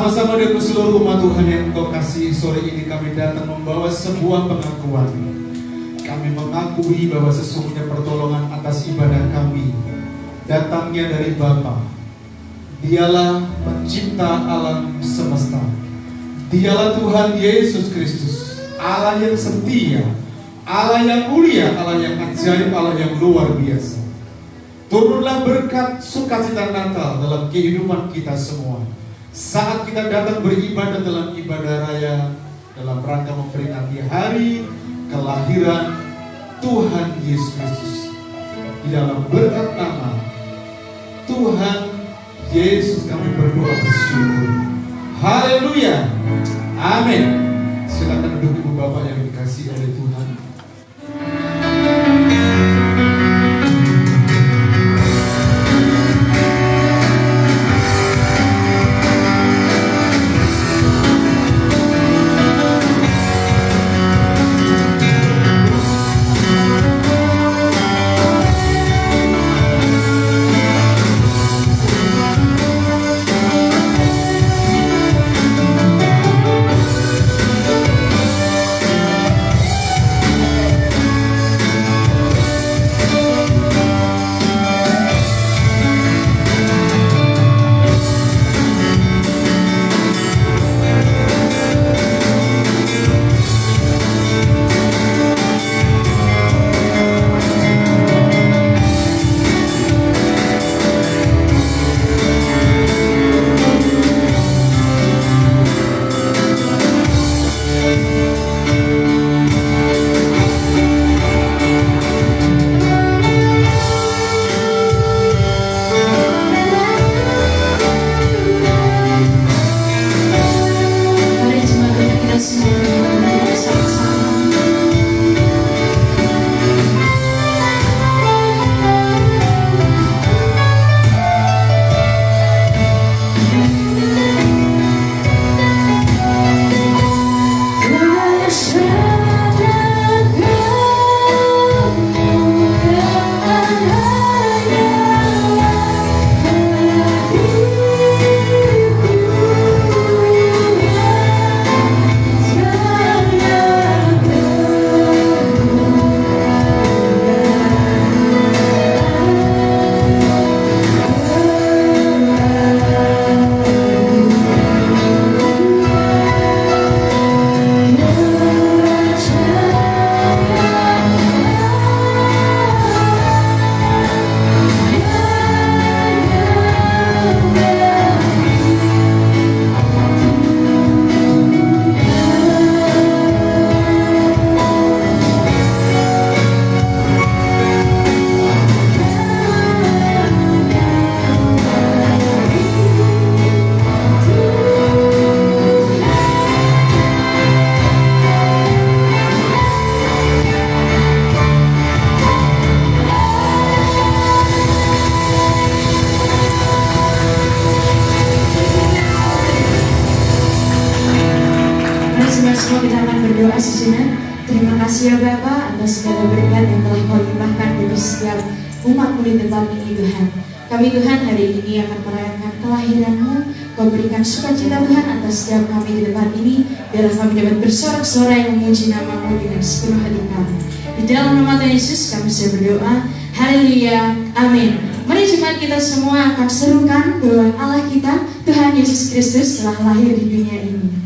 Bersama-sama dengan seluruh umat Tuhan yang Engkau kasih, sore ini kami datang membawa sebuah pengakuan. Kami mengakui bahwa sesungguhnya pertolongan atas ibadah kami datangnya dari Bapa. Dialah pencipta alam semesta. Dialah Tuhan Yesus Kristus, Allah yang setia, Allah yang mulia, Allah yang ajaib, Allah yang luar biasa. Turunlah berkat sukacita Natal dalam kehidupan kita semua. Saat kita datang beribadah dalam ibadah raya, dalam rangka memperingati hari kelahiran Tuhan Yesus Kristus. Di dalam berkat nama Tuhan Yesus kami berdoa bersyukur. Haleluya. Amin. Silakan duduk Ibu Bapak yang dikasihi oleh Tuhan. Semua kita akan berdoa sejenak. Terima kasih ya Bapa atas segala berkat yang telah Kau limpahkan bagi setiap umat-Mu di tempat ini Tuhan. Kami Tuhan hari ini akan merayakan kelahiran-Mu. Kau berikan sukacita Tuhan atas setiap kami di tempat ini. Biarlah kami dapat bersorak-sorai yang memuji nama-Mu dengan sepenuh hati kami. Di dalam nama Tuhan Yesus kami saya berdoa. Haleluya. Amin. Mari jemaat kita semua akan serukan bahwa Allah kita Tuhan Yesus Kristus telah lahir di dunia ini.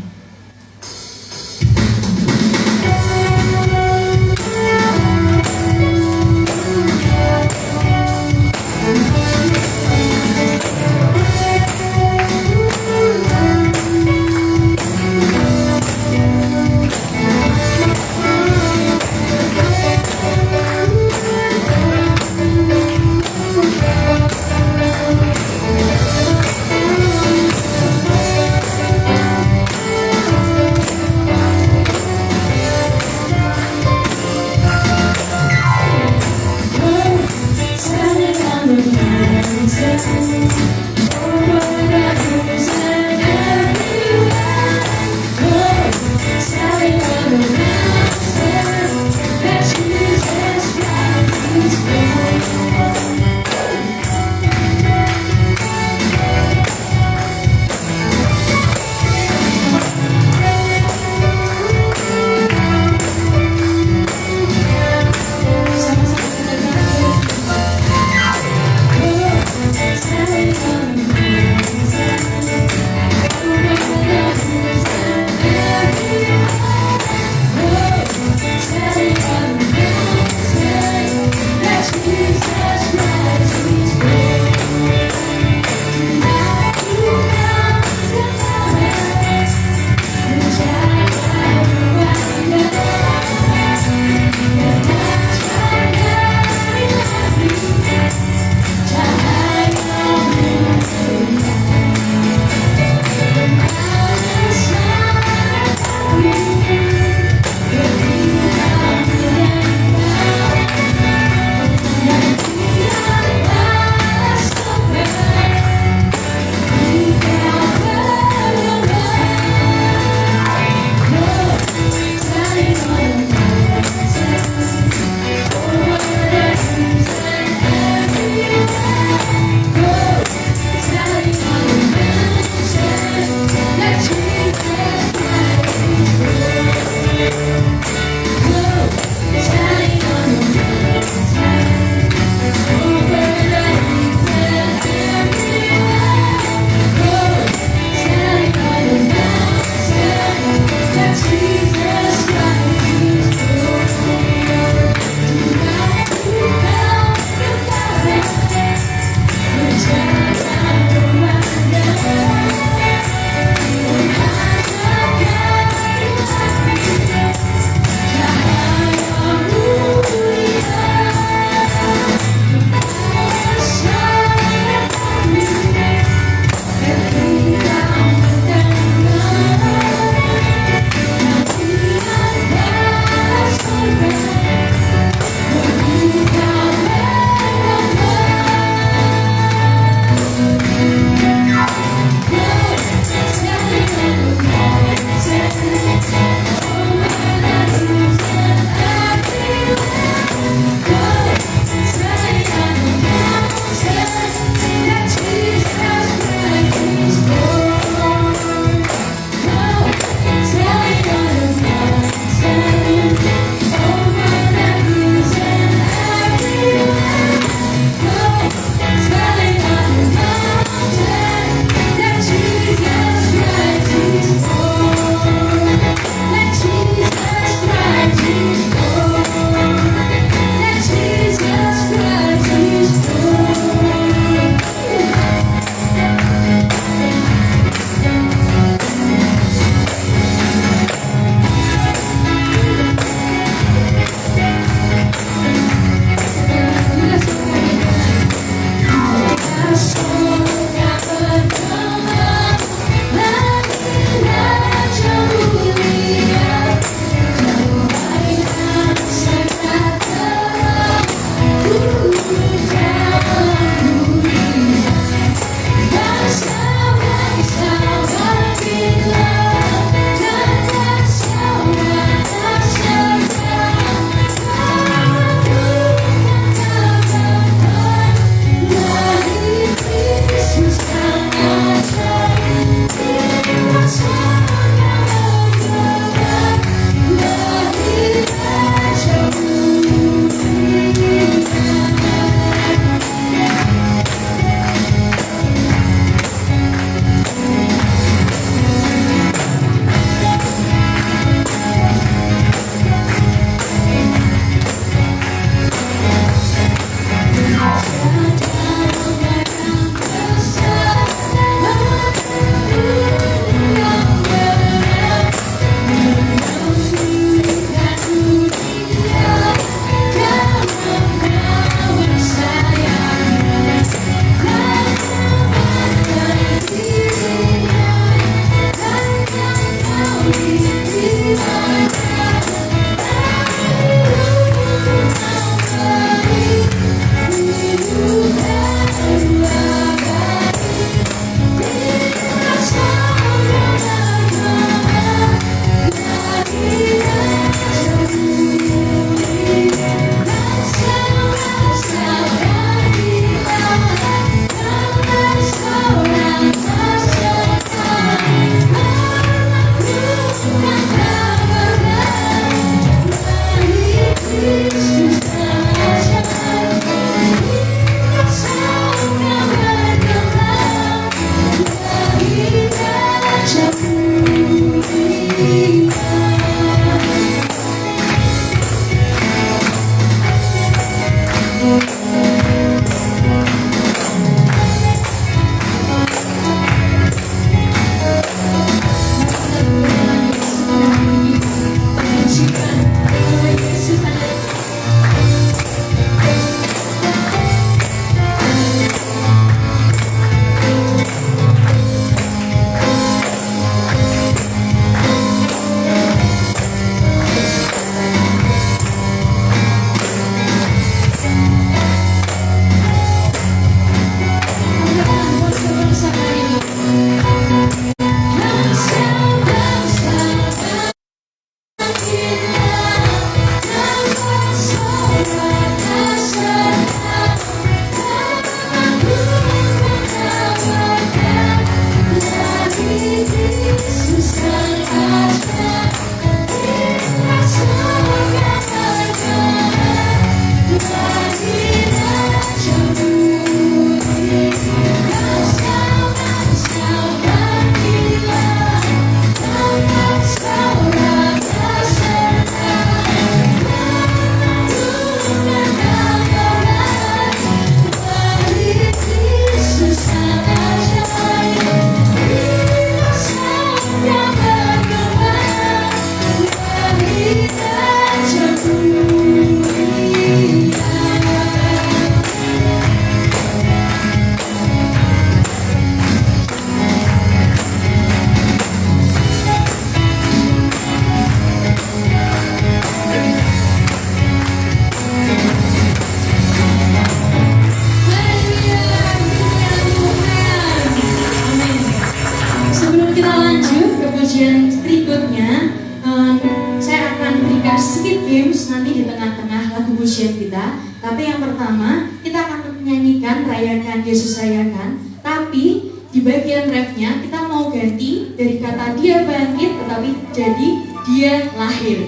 nyanyikan rayakan Yesus rayakan, tapi di bagian refnya kita mau ganti dari kata dia bangkit tetapi jadi dia lahir.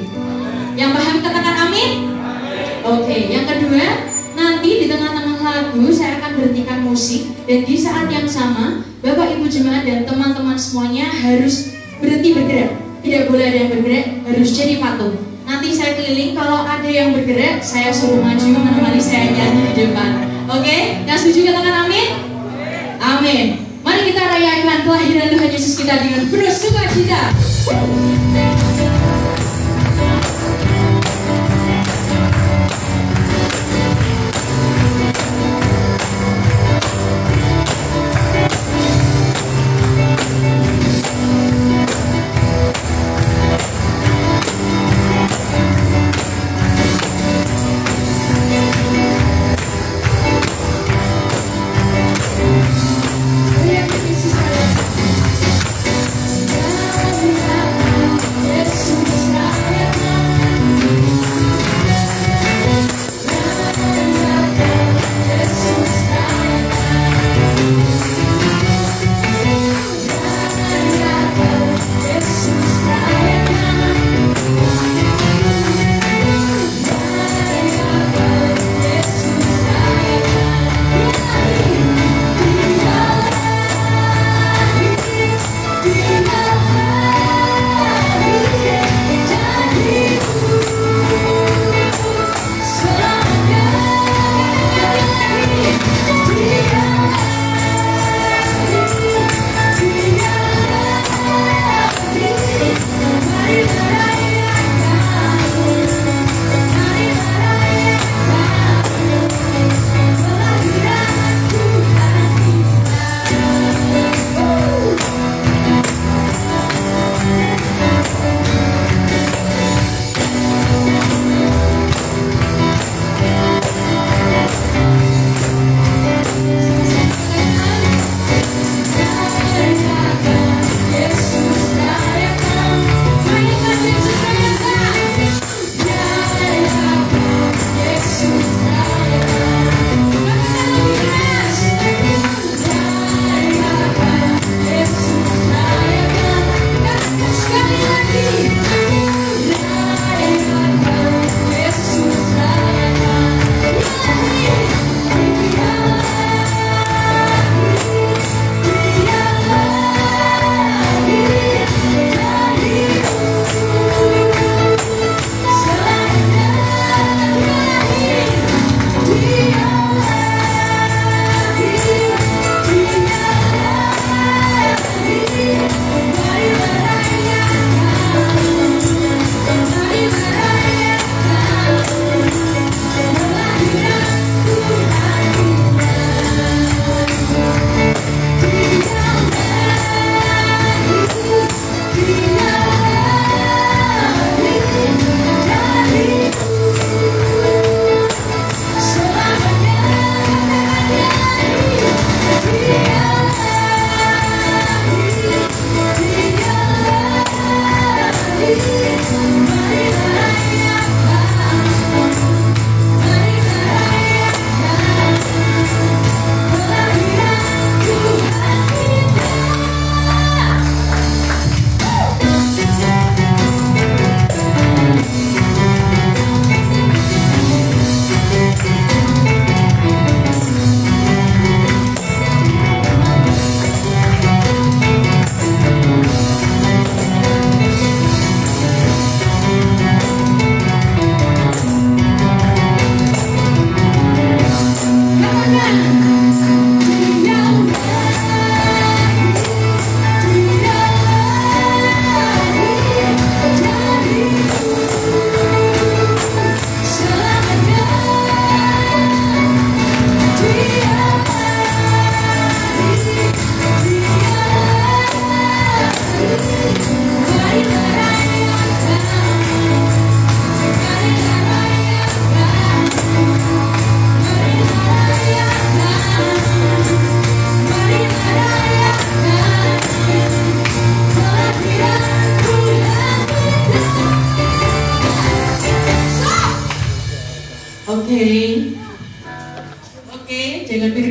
Yang paham katakan amin? Oke, yang kedua, nanti di tengah-tengah lagu saya akan berhentikan musik dan di saat yang sama Bapak Ibu Jemaat dan teman-teman semuanya harus berhenti bergerak. Tidak boleh ada yang bergerak, harus jadi patung. Nanti saya keliling, kalau ada yang bergerak saya suruh maju menemani saya nyanyi di depan. Oke, yang setuju katakan amin? Amin. Mari kita rayakan kelahiran Tuhan Yesus kita dengan penuh sukacita. Rayakan Yesus rayakan.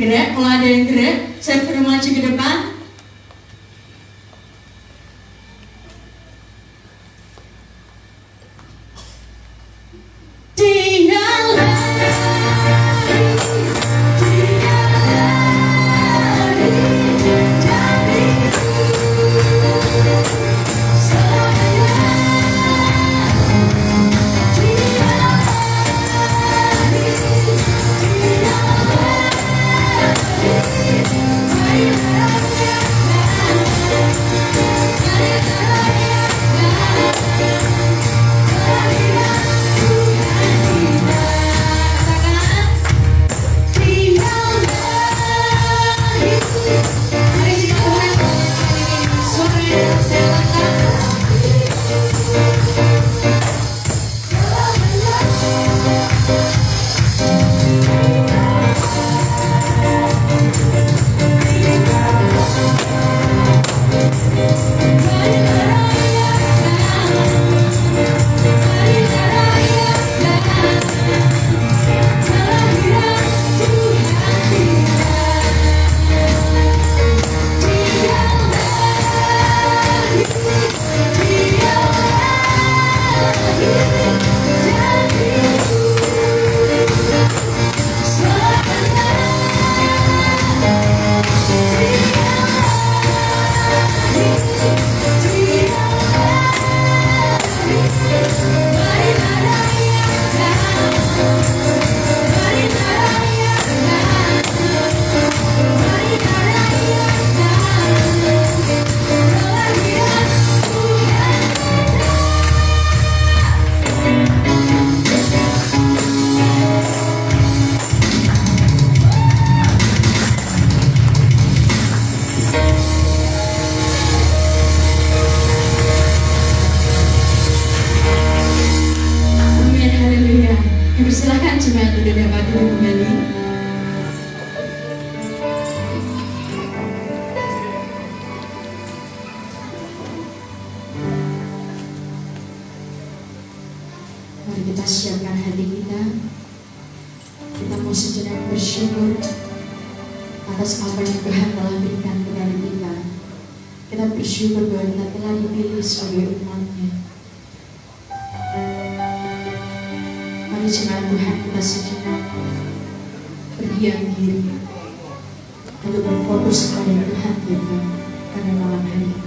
gerak. Kalau ada yang gerak, saya perlu maju ke depan. Silakan jemaat sudah dapat duduk kembali. Mari kita siapkan hati kita. Kita mau sejenak bersyukur atas apa yang Tuhan telah berikan kepada kita. Kita bersyukur bahwa kita telah dipilih sebagai umat-Nya. Mari jemaat Tuhan kita sejenak berdiam diri untuk berfokus kepada Tuhan kita pada malam hari ini.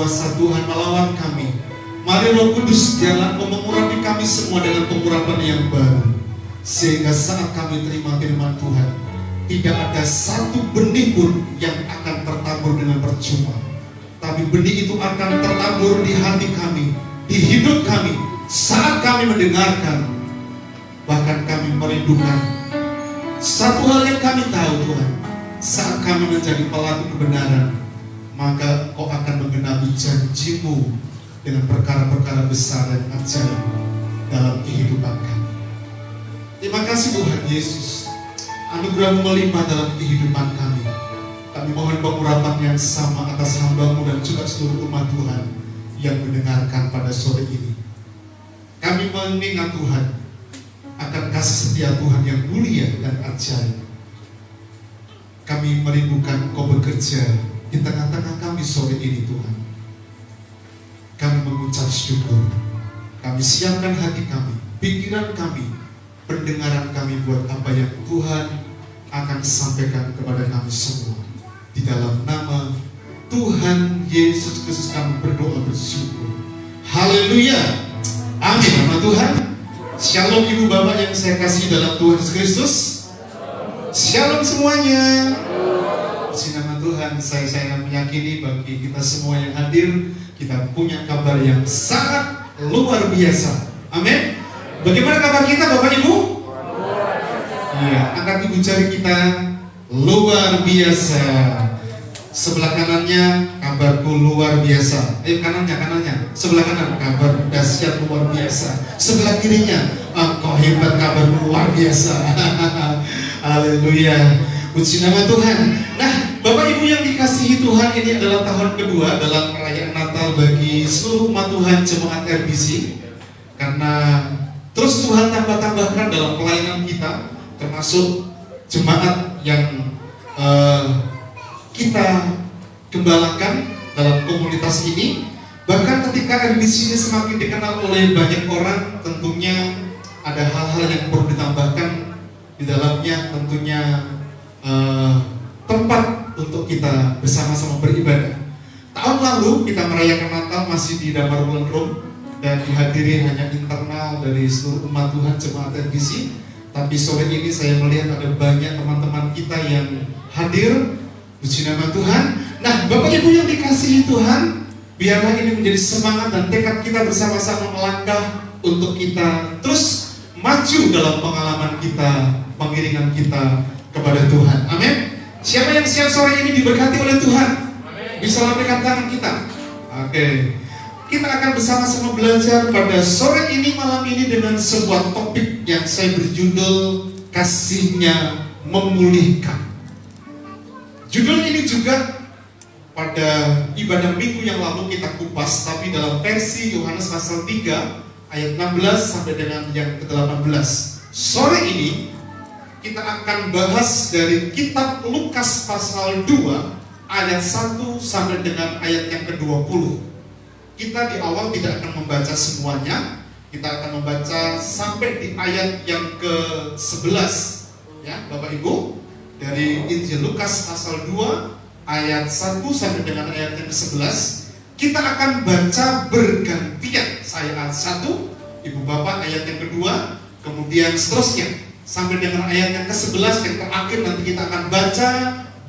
kuasa Tuhan melawan kami. Mari Roh Kudus jalan mengurapi kami semua dengan pengurapan yang baru, sehingga saat kami terima firman Tuhan, tidak ada satu benih pun yang akan tertabur dengan percuma, tapi benih itu akan tertabur di hati kami, di hidup kami, saat kami mendengarkan. Bahkan kami merindukan satu hal yang kami tahu, Tuhan, saat kami menjadi pelaku kebenaran, maka Kau akan menggenapi janji-Mu dengan perkara-perkara besar dan ajaib dalam kehidupan kami. Terima kasih Tuhan Yesus, anugerah-Mu melimpah dalam kehidupan kami. Kami mohon pengurapan yang sama atas hamba-Mu dan juga seluruh umat Tuhan yang mendengarkan pada sore ini. Kami mengingat Tuhan akan kasih setia Tuhan yang mulia dan ajaib. Kami merindukan Kau bekerja di tengah-tengah kami sore ini Tuhan. Kami mengucap syukur. Kami siapkan hati kami, pikiran kami, pendengaran kami buat apa yang Tuhan akan sampaikan kepada kami semua. Di dalam nama Tuhan Yesus Kristus kami berdoa bersyukur. Haleluya. Amin. Nama Tuhan. Shalom Ibu Bapak yang saya kasih dalam Tuhan Yesus Kristus. Shalom semuanya. Puji nama Tuhan, saya meyakini bagi kita semua yang hadir, kita punya kabar yang sangat luar biasa. Amin. Bagaimana kabar kita Bapak Ibu? Iya, angkat ibu jari kita, luar biasa. Sebelah kanannya, kabarku luar biasa. Kanannya. Sebelah kanan, kabar dahsyat luar biasa. Sebelah kirinya, kau hebat, kabarku luar biasa. Haleluya. Puji nama Tuhan. Nah, Bapak Ibu yang dikasihi Tuhan, ini adalah tahun kedua dalam perayaan Natal bagi seluruh umat Tuhan Jemaat RBC. Karena terus Tuhan tambah-tambahkan dalam pelayanan kita, termasuk jemaat yang kita gembalakan dalam komunitas ini. Bahkan ketika RBC ini semakin dikenal oleh banyak orang, tentunya ada hal-hal yang perlu ditambahkan di dalamnya. Tentunya tempat untuk kita bersama-sama beribadah. Tahun lalu kita merayakan Natal masih di Damar Wulan Rum dan dihadiri hanya internal dari seluruh umat Tuhan Jemaat RBC. Tapi sore ini saya melihat ada banyak teman-teman kita yang hadir. Puji nama Tuhan. Nah, Bapak Ibu yang dikasihi Tuhan, biarlah ini menjadi semangat dan tekad kita bersama-sama melangkah untuk kita terus maju dalam pengalaman kita, pengiringan kita kepada Tuhan. Amin. Siapa yang siap sore ini diberkati oleh Tuhan? Bisa lambaikan tangan kita. Oke. Kita akan bersama-sama belajar pada sore ini, malam ini, dengan sebuah topik yang saya berjudul kasihnya memulihkan. Judul ini juga pada ibadah minggu yang lalu kita kupas, tapi dalam versi Yohanes pasal 3 ayat 16 sampai dengan yang ke-18. Sore ini kita akan bahas dari kitab Lukas pasal 2 ayat 1 sampai dengan ayat yang ke-20. Kita di awal tidak akan membaca semuanya. Kita akan membaca sampai di ayat yang ke-11. Ya, Bapak Ibu, dari Injil Lukas pasal 2 ayat 1 sampai dengan ayat yang ke-11. Kita akan baca bergantian. Saya ayat 1, Ibu Bapak ayat yang kedua, kemudian seterusnya sampai dengan ayat yang ke-11 yang terakhir nanti kita akan baca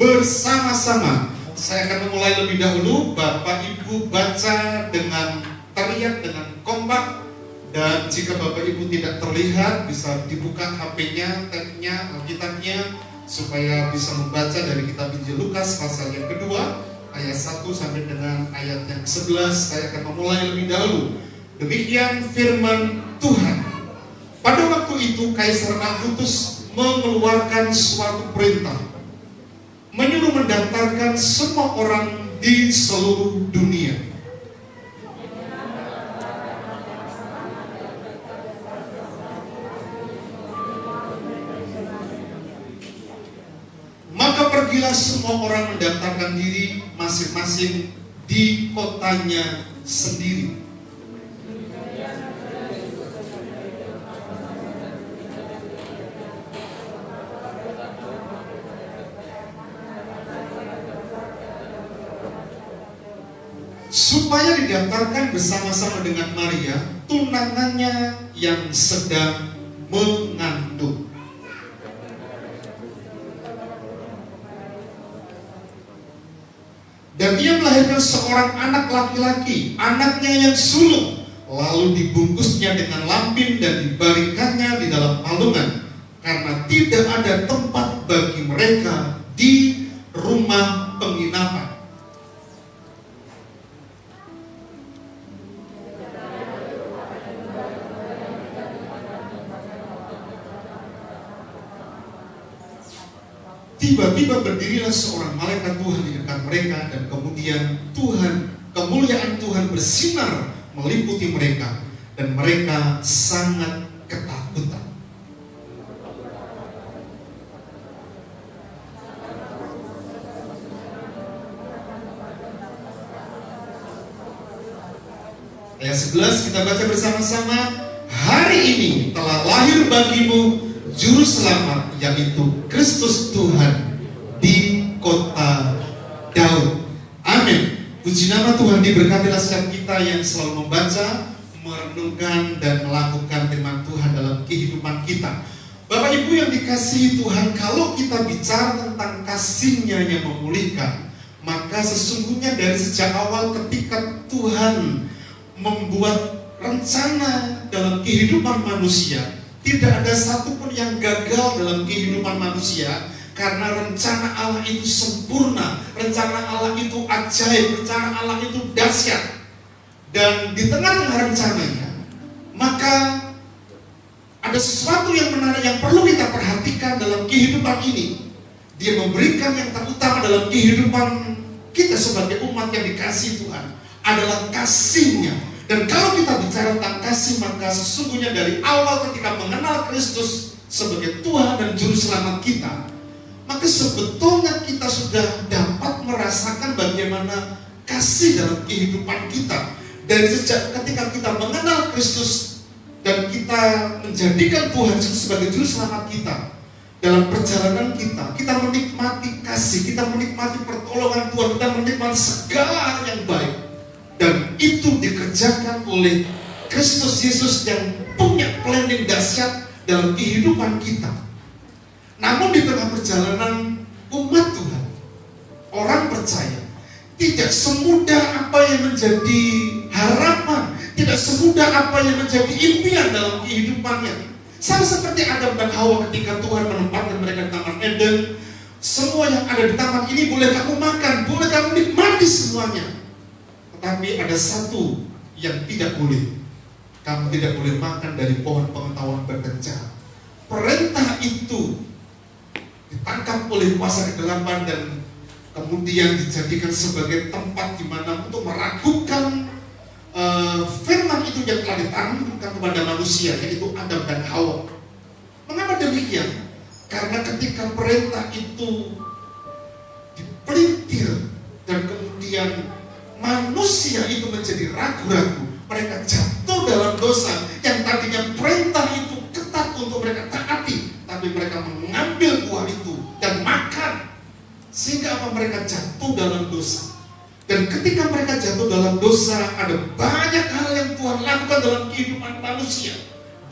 bersama-sama. Saya akan memulai lebih dahulu. Bapak Ibu baca dengan teriak, dengan kompak. Dan jika Bapak Ibu tidak terlihat, bisa dibuka HP-nya, tab-nya, Alkitabnya, supaya bisa membaca dari kitab Injil Lukas pasal yang kedua ayat 1 sampai dengan ayat yang ke-11. Saya akan memulai lebih dahulu. Demikian firman Tuhan. Pada waktu itu Kaisar Augustus mengeluarkan suatu perintah, menyuruh mendaftarkan semua orang di seluruh dunia. Maka pergilah semua orang mendaftarkan diri masing-masing di kotanya sendiri. Supaya didaftarkan bersama-sama dengan Maria, tunangannya yang sedang mengandung. Dan ia melahirkan seorang anak laki-laki, anaknya yang sulung, lalu dibungkusnya dengan lampin dan dibaringkannya di dalam palungan, karena tidak ada tempat bagi mereka di rumah penginapan. Tiba-tiba berdirilah seorang malaikat Tuhan di dekat mereka, dan kemudian kemuliaan Tuhan bersinar meliputi mereka, dan mereka sangat ketakutan. Ayat 11 kita baca bersama-sama. Hari ini telah lahir bagimu Juru Selamat, yaitu Kristus Tuhan di kota Daud. Amin. Puji nama Tuhan. Diberkatilah setiap kita yang selalu membaca, merenungkan, dan melakukan firman Tuhan dalam kehidupan kita. Bapak Ibu yang dikasihi Tuhan, kalau kita bicara tentang kasih-Nya yang memulihkan, maka sesungguhnya dari sejak awal ketika Tuhan membuat rencana dalam kehidupan manusia, tidak ada satupun yang gagal dalam kehidupan manusia, karena rencana Allah itu sempurna, rencana Allah itu ajaib, rencana Allah itu dahsyat. Dan di tengah-tengah rencananya, maka ada sesuatu yang menarik yang perlu kita perhatikan dalam kehidupan ini. Dia memberikan yang terutama dalam kehidupan kita sebagai umat yang dikasihi Tuhan adalah kasih-Nya. Dan kalau kita bicara tentang kasih, maka sesungguhnya dari awal ketika mengenal Kristus sebagai Tuhan dan Juru Selamat kita, maka sebetulnya kita sudah dapat merasakan bagaimana kasih dalam kehidupan kita. Dari sejak ketika kita mengenal Kristus dan kita menjadikan Tuhan sebagai Juru Selamat kita, dalam perjalanan kita menikmati kasih, kita menikmati pertolongan Tuhan, kita menikmati segala hal yang baik. Dan itu dikerjakan oleh Kristus Yesus yang punya planning dahsyat dalam kehidupan kita. Namun di tengah perjalanan umat Tuhan, orang percaya, tidak semudah apa yang menjadi harapan, tidak semudah apa yang menjadi impian dalam kehidupannya. Sama seperti Adam dan Hawa ketika Tuhan menempatkan mereka di Taman Eden. Semua yang ada di taman ini boleh kamu makan, boleh kamu nikmati semuanya. Tetapi ada satu yang tidak boleh. Kamu tidak boleh makan dari pohon pengetahuan baik dan jahat. Perintah itu ditangkap oleh kuasa kegelapan dan kemudian dijadikan sebagai tempat di mana untuk meragukan firman itu yang telah ditanamkan kepada manusia, yaitu Adam dan Hawa. Mengapa demikian? Karena ketika perintah itu dipelintir dan kemudian manusia itu menjadi ragu-ragu, mereka jatuh dalam dosa yang tadinya perintah itu ketat untuk mereka taati, tapi mereka mengambil buah itu dan makan, sehingga apa? Mereka jatuh dalam dosa. Dan ketika mereka jatuh dalam dosa, ada banyak hal yang Tuhan lakukan dalam kehidupan manusia.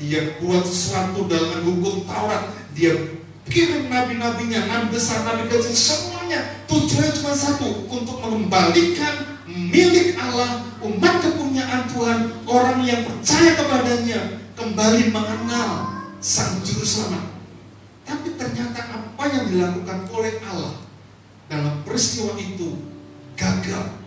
Dia buat sesuatu dengan hukum Taurat, dia kirim nabi-nabinya, nabi besar, nabi kecil, semuanya tujuannya cuma satu, untuk mengembalikan milik Allah, umat kepunyaan Tuhan, orang yang percaya kepadanya kembali mengenal Sang Juru Selamat. Tapi ternyata apa yang dilakukan oleh Allah dalam peristiwa itu gagal.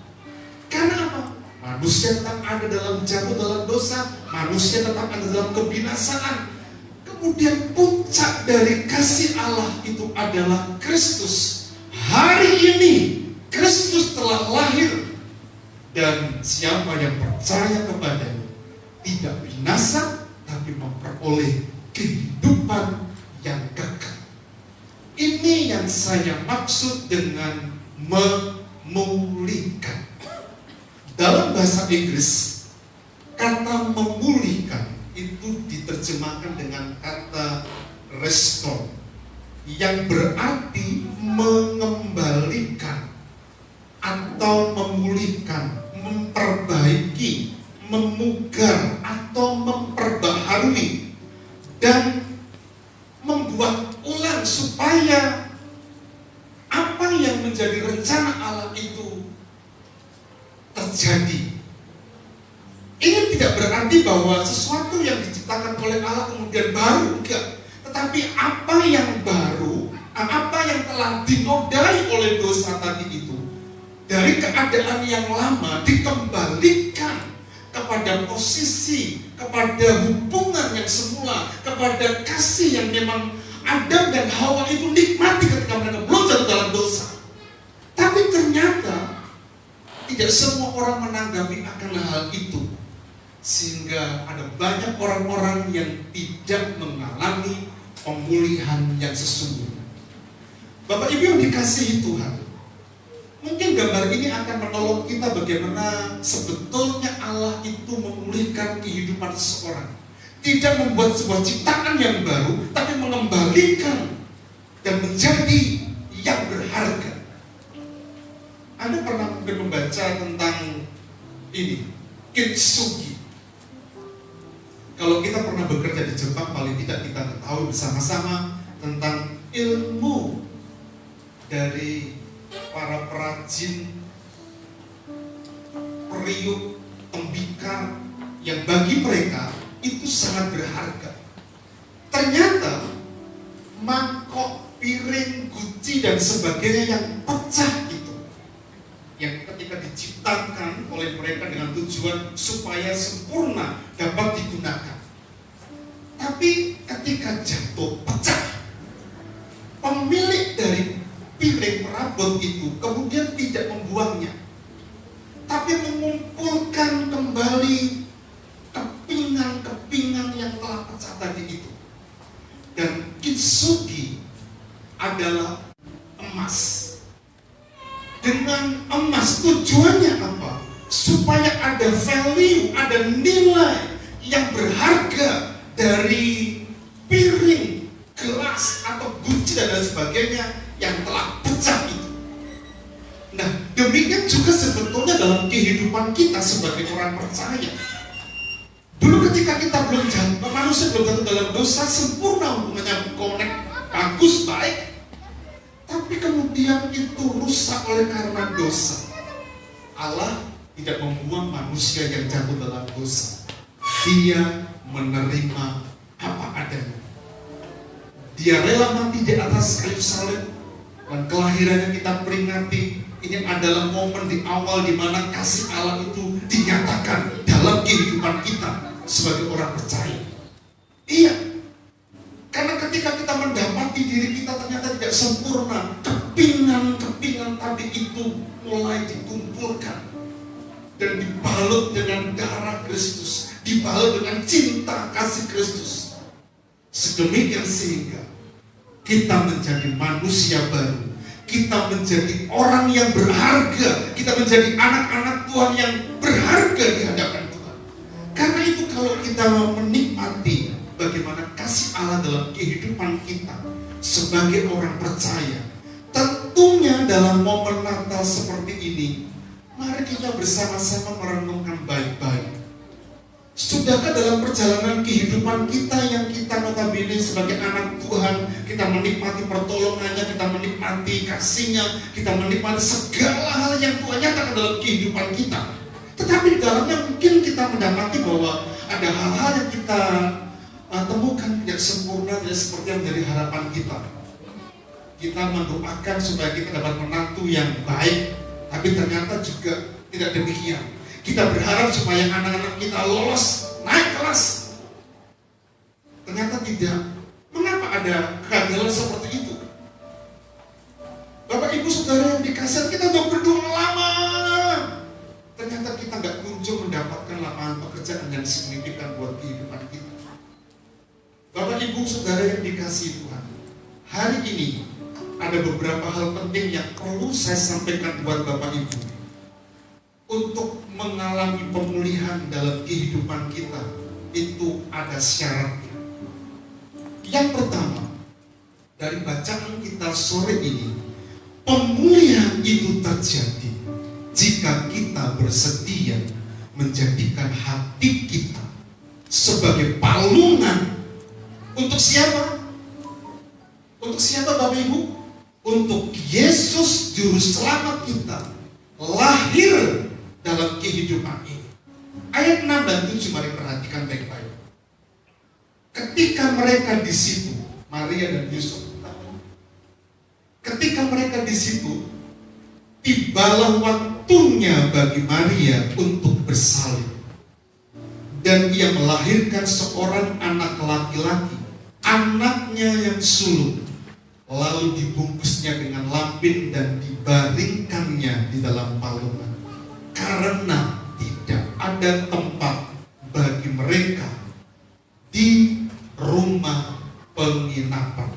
Karena apa? Manusia tetap ada dalam jatuh dalam dosa, manusia tetap ada dalam kebinasaan. Kemudian puncak dari kasih Allah itu adalah Kristus. Hari ini Kristus telah lahir, dan siapa yang percaya kepadanya tidak binasa, tapi memperoleh kehidupan yang kekal. Ini yang saya maksud dengan memulihkan. Dalam bahasa Inggris, kata memulihkan itu diterjemahkan dengan kata restore, yang berarti mengembalikan atau memulihkan, memperbaiki, memugar atau memperbaharui, dan membuat ulang supaya apa yang menjadi rencana Allah itu terjadi. Ini tidak berarti bahwa sesuatu yang diciptakan oleh Allah kemudian baru, enggak. Tetapi apa yang baru, apa yang telah dinodai oleh dosa tadi itu, dari keadaan yang lama dikembalikan kepada posisi, kepada hubungan yang semula, kepada kasih yang memang Adam dan Hawa itu nikmati ketika mereka belum jatuh dalam dosa. Tapi ternyata tidak semua orang menanggapi akan hal itu, sehingga ada banyak orang-orang yang tidak mengalami pemulihan yang sesungguhnya. Bapak Ibu yang dikasihi Tuhan, mungkin gambar ini akan menolong kita bagaimana sebetulnya Allah itu memulihkan kehidupan seseorang. Tidak membuat sebuah ciptaan yang baru, tapi mengembalikan dan menjadi yang berharga. Anda pernah mungkin membaca tentang ini, kintsugi. Kalau kita pernah bekerja di Jepang, paling tidak kita tahu bersama-sama tentang ilmu dari para perajin periuk, tembikar, yang bagi mereka itu sangat berharga. Ternyata mangkok, piring, guci dan sebagainya yang pecah itu, yang ketika diciptakan oleh mereka dengan tujuan supaya sempurna dapat digunakan, tapi ketika jatuh pecah, pemilik dari piring perabot itu kemudian tidak membuangnya, tapi mengumpulkan kembali kepingan-kepingan yang telah pecah tadi itu. Dan kintsugi adalah emas. Dengan emas tujuannya apa? Supaya ada value, ada nilai yang berharga dari piring, gelas atau guci dan lain sebagainya yang telah pecah itu. Nah, demikian juga sebetulnya dalam kehidupan kita sebagai orang percaya. Dulu ketika kita belum jatuh, manusia belum jatuh dalam dosa, sempurna hubungannya, connect, bagus, baik. Tapi kemudian itu rusak oleh karena dosa. Allah tidak membuang manusia yang jatuh dalam dosa. Dia menerima apa adanya. Dia rela mati di atas kayu salib, dan kelahirannya kita peringati. Ini adalah momen di awal di mana kasih Allah itu dinyatakan dalam kehidupan kita sebagai orang percaya. Iya, karena ketika kita mendapati diri kita ternyata tidak sempurna, kepingan-kepingan tadi itu mulai dikumpulkan dan dibalut dengan darah Kristus, dibalut dengan cinta kasih Kristus. Sedemikian sehingga kita menjadi manusia baru, kita menjadi orang yang berharga, kita menjadi anak-anak Tuhan yang berharga di hadapan Tuhan. Karena itu kalau kita menikmati bagaimana kasih Allah dalam kehidupan kita sebagai orang percaya, tentunya dalam momen Natal seperti ini, mari kita bersama-sama merenungkan baik-baik. Sudahkah dalam perjalanan kehidupan kita yang kita notabene sebagai anak Tuhan, kita menikmati pertolongannya, kita menikmati kasihnya, kita menikmati segala hal yang Tuhan nyatakan dalam kehidupan kita. Tetapi di dalamnya mungkin kita mendapati bahwa ada hal-hal yang kita temukan tidak sempurna, tidak seperti yang menjadi harapan kita. Kita mendoakan supaya kita dapat menantu yang baik, tapi ternyata juga tidak demikian. Kita berharap supaya anak-anak kita lolos, naik kelas. Ternyata tidak. Mengapa ada kegagalan seperti itu? Bapak Ibu Saudara yang dikasihi, kita udah berdoa lama. Ternyata kita nggak kunjung mendapatkan lapangan pekerjaan yang signifikan buat kehidupan kita. Bapak Ibu Saudara yang dikasihi Tuhan, hari ini ada beberapa hal penting yang perlu saya sampaikan buat Bapak Ibu. Untuk mengalami pemulihan dalam kehidupan kita, itu ada syaratnya. Yang pertama, dari bacaan kita sore ini, pemulihan itu terjadi jika kita bersedia menjadikan hati kita sebagai palungan. Untuk siapa? Untuk siapa Bapak Ibu? Untuk Yesus Juru Selamat kita lahir dalam kehidupan ini. Ayat 6 dan 7 mari perhatikan baik-baik. Ketika mereka di situ, Maria dan Yusuf, ketika mereka di situ, tibalah waktunya bagi Maria untuk bersalin, dan ia melahirkan seorang anak laki-laki, anaknya yang sulung. Lalu dibungkusnya dengan lampin dan dibaringkannya di dalam palungan, karena tidak ada tempat bagi mereka di rumah penginapan.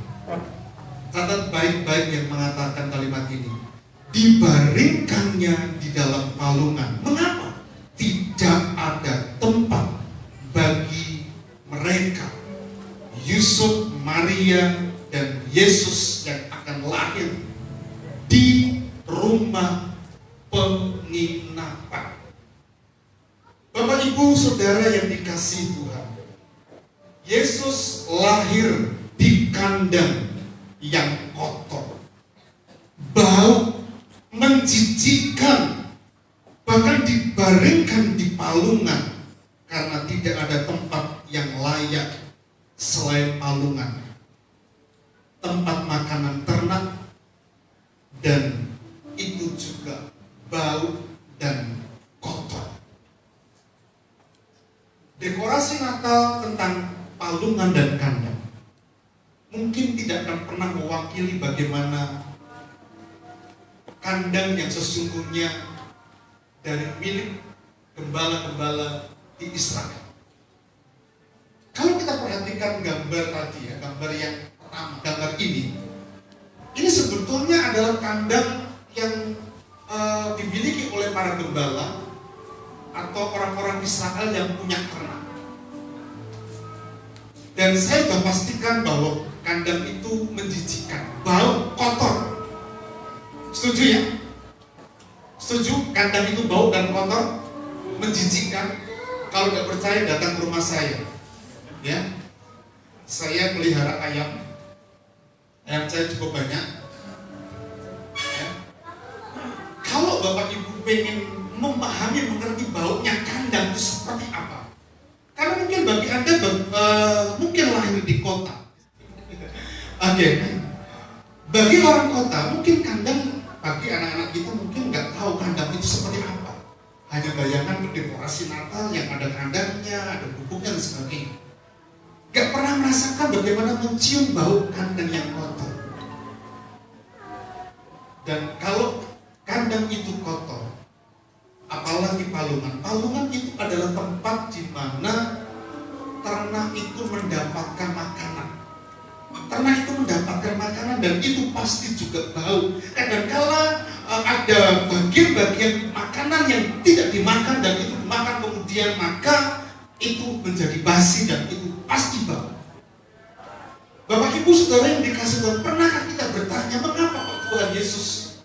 Catat baik-baik yang mengatakan kalimat ini. Dibaringkannya di dalam palungan. Mengapa? Tidak ada tempat bagi mereka. Yusuf, Maria, dan Yesus yang akan lahir di rumah penginapan. Bapak Ibu Saudara yang dikasihi Tuhan, Yesus lahir di kandang yang kotor, bau, menjijikkan, bahkan dibaringkan di palungan karena tidak ada tempat yang layak selain palungan, tempat makanan ternak, dan itu juga bau dan kotor. Dekorasi Natal tentang palungan dan kandang mungkin tidak akan pernah mewakili bagaimana kandang yang sesungguhnya dari milik gembala-gembala di Israel. Kalau kita perhatikan gambar tadi ya, gambar yang pertama, gambar ini sebetulnya adalah kandang yang dimiliki oleh para gembala atau orang-orang Israel yang punya ternak. Dan saya sudah pastikan bahwa kandang itu menjijikkan, bau, kotor. Setuju ya? Setuju? Kandang itu bau dan kotor, menjijikkan. Kalau nggak percaya datang ke rumah saya. Ya, saya pelihara ayam. Ayam saya cukup banyak. Ya. Kalau Bapak Ibu pengen memahami memahami, mengerti baunya kandang itu seperti apa. Karena mungkin bagi Anda mungkin lahir di kota. Oke. Bagi orang kota mungkin kandang, bagi anak-anak kita mungkin nggak tahu kandang itu seperti apa. Hanya bayangan dekorasi Natal yang ada kandangnya, ada bubuknya dan sebagainya. Gak pernah merasakan bagaimana mencium bau kandang yang kotor. Dan kalau kandang itu kotor, apalagi palungan. Palungan itu adalah tempat di mana ternak itu mendapatkan makanan. Ternak itu mendapatkan makanan dan itu pasti juga bau. Kadang-kala ada bagian-bagian makanan yang tidak dimakan dan itu dimakan kemudian, maka itu menjadi basi dan itu pasti bau. Bapak Ibu Saudara yang dikasih Tuhan, pernahkah kita bertanya mengapa kok Tuhan Yesus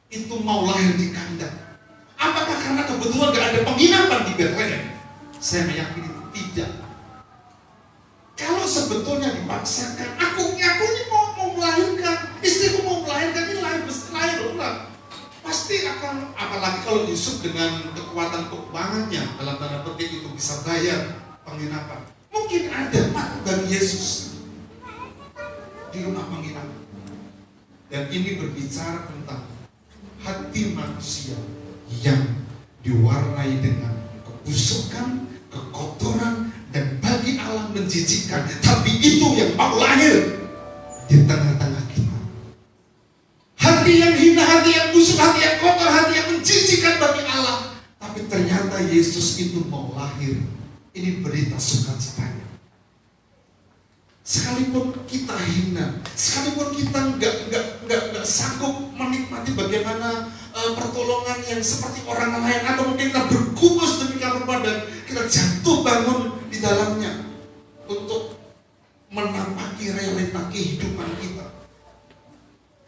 itu mau lahir di kandang? Apakah karena kebetulan gak ada penginapan di Bethlehem? Saya meyakini tidak. Kalau sebetulnya dipaksakan, aku ini mau melahirkan, istriku mau melahirkan, ini lahir ulang, pasti akan, apalagi kalau Yusuf dengan kekuatan keuangannya dalam tanda petik itu bisa bayar penginapan. Mungkin ada tempat bagi Yesus di rumah penginapan. Dan ini berbicara tentang hati manusia yang diwarnai dengan kebusukan, kekotoran, dan bagi Allah menjijikkan. Tapi itu yang mau lahir di tengah-tengah kita. Hati yang hina, hati yang busuk, hati yang kotor, hati yang menjijikkan bagi Allah. Tapi ternyata Yesus itu mau lahir. Ini berita sukacitanya. Sekalipun kita hina, sekalipun kita nggak sanggup menikmati bagaimana pertolongan yang seperti orang lain, atau mungkin kita berkumus demikian rupa dan kita jatuh bangun di dalamnya untuk menampaki realita kehidupan kita.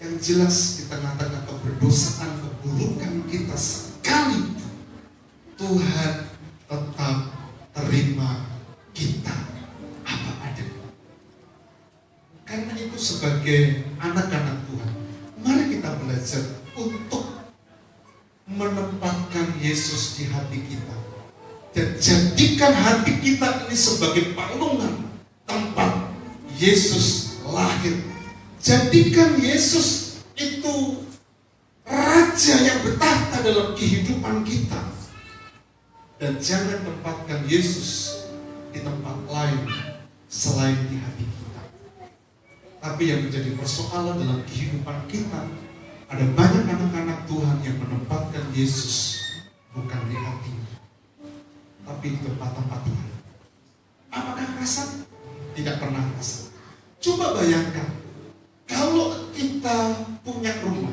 Yang jelas di tengah-tengah keberdosaan, keburukan kita sekali, Tuhan tetap terima kita apa adanya. Karena itu sebagai anak-anak Tuhan, mari kita belajar untuk menempatkan Yesus di hati kita. Dan jadikan hati kita ini sebagai palungan tempat Yesus lahir. Jadikan Yesus itu Raja yang bertahta dalam kehidupan kita. Dan jangan tempatkan Yesus di tempat lain selain di hati kita. Tapi yang menjadi persoalan dalam kehidupan kita, ada banyak anak-anak Tuhan yang menempatkan Yesus bukan di hatinya, tapi di tempat-tempat lain. Apakah kasar? Tidak pernah kasar. Coba bayangkan, kalau kita punya rumah,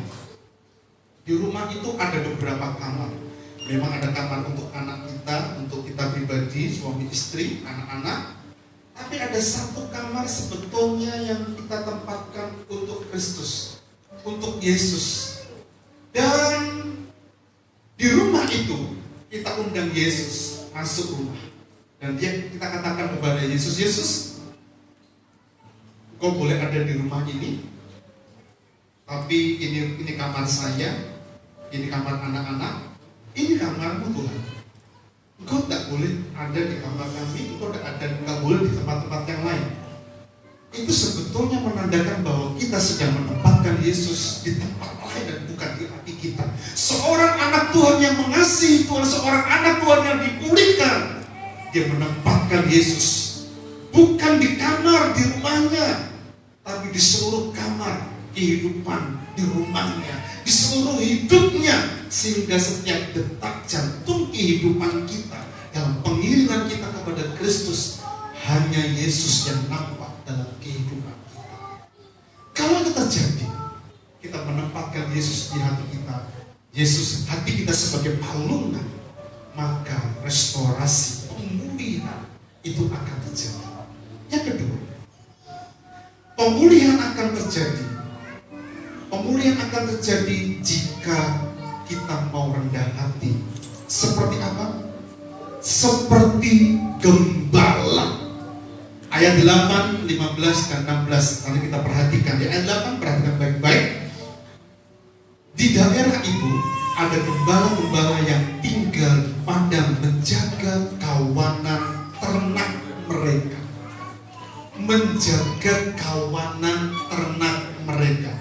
di rumah itu ada beberapa kamar. Memang ada kamar untuk anak kita, untuk kita pribadi, suami istri, anak-anak. Tapi ada satu kamar sebetulnya yang kita tempatkan untuk Kristus, untuk Yesus. Dan di rumah itu kita undang Yesus masuk rumah. Dan kita katakan kepada Yesus, Yesus, kau boleh ada di rumah ini, tapi ini kamar saya, ini kamar anak-anak, ini kamarmu Tuhan. Engkau tidak boleh ada di kamar kami, engkau tidak boleh di tempat-tempat yang lain. Itu sebetulnya menandakan bahwa kita sedang menempatkan Yesus di tempat lain dan bukan di hati kita. Seorang anak Tuhan yang mengasihi Tuhan, seorang anak Tuhan yang dipulihkan, dia menempatkan Yesus bukan di kamar di rumahnya, tapi di seluruh kamar kehidupan di rumahnya, di seluruh hidupnya. Sehingga setiap detak jantung kehidupan kita, dalam pengiringan kita kepada Kristus, hanya Yesus yang nampak dalam kehidupan kita. Kalau kita kita menempatkan Yesus di hati kita, Yesus hati kita sebagai palungan, maka restorasi, pemulihan itu akan terjadi. Yang kedua, pemulihan akan terjadi. Pemulihan akan terjadi jika kita mau rendah hati. Seperti apa? Seperti gembala. Ayat 8, 15, dan 16. Nanti kita perhatikan. Di ayat 8 perhatikan baik-baik. Di daerah itu ada gembala-gembala yang tinggal tinggal pada menjaga kawanan ternak mereka. Menjaga kawanan ternak mereka.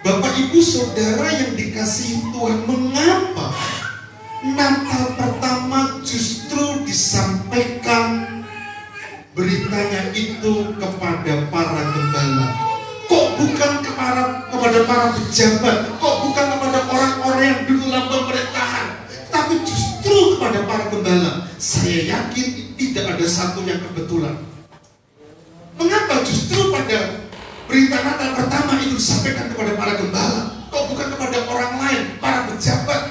Bapak Ibu Saudara yang dikasihi Tuhan, mengapa Natal pertama justru disampaikan beritanya itu kepada para gembala? Kok bukan kepada para pejabat? Kok bukan kepada orang-orang yang dulu dalam pemerintahan? Tapi justru kepada para gembala. Saya yakin tidak ada satu yang kebetulan. Mengapa justru pada berita Natal pertama itu disampaikan kepada para gembala? Kok bukan kepada orang lain, para pejabat?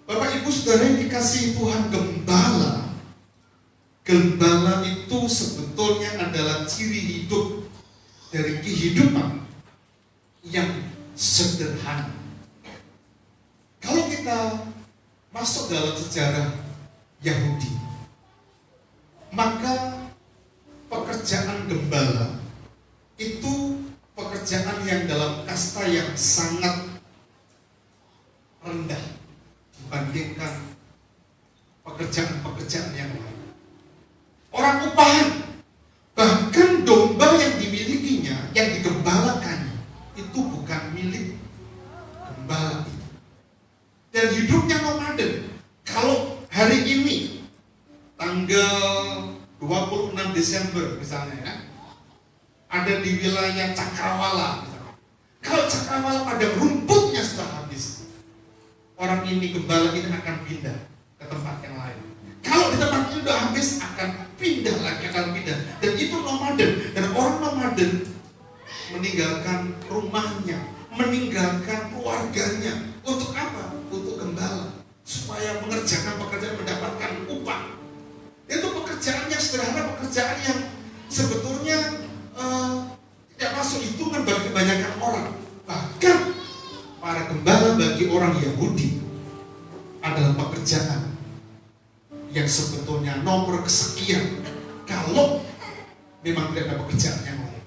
Bapak Ibu Saudara yang dikasihi Tuhan, gembala itu sebetulnya adalah ciri hidup dari kehidupan yang sederhana. Kalau kita masuk dalam sejarah Yahudi, maka pekerjaan gembala itu pekerjaan yang dalam kasta yang sangat rendah dibandingkan pekerjaan-pekerjaan yang lain. Orang upahan, bahkan domba yang dimilikinya, yang digembalakannya, itu bukan milik gembala itu. Dan hidupnya nomaden. Kalau hari ini tanggal 26 Desember misalnya ya, ada di wilayah Cakrawala misalnya. Kalau Cakrawala pada rumputnya sudah habis, orang ini, gembala ini akan pindah ke tempat yang lain. Kalau di tempat ini sudah habis, akan pindah lagi, akan pindah. Dan itu nomaden. Dan orang nomaden meninggalkan rumahnya, meninggalkan keluarganya. Untuk apa? Untuk gembala, supaya mengerjakan pekerjaan, mendapatkan upah. Itu pekerjaan yang sederhana, pekerjaan yang sebetulnya tidak masuk hitungan bagi kebanyakan orang. Bahkan para gembala bagi orang Yahudi adalah pekerjaan yang sebetulnya nomor kesekian kalau memang tidak ada pekerjaan yang lain.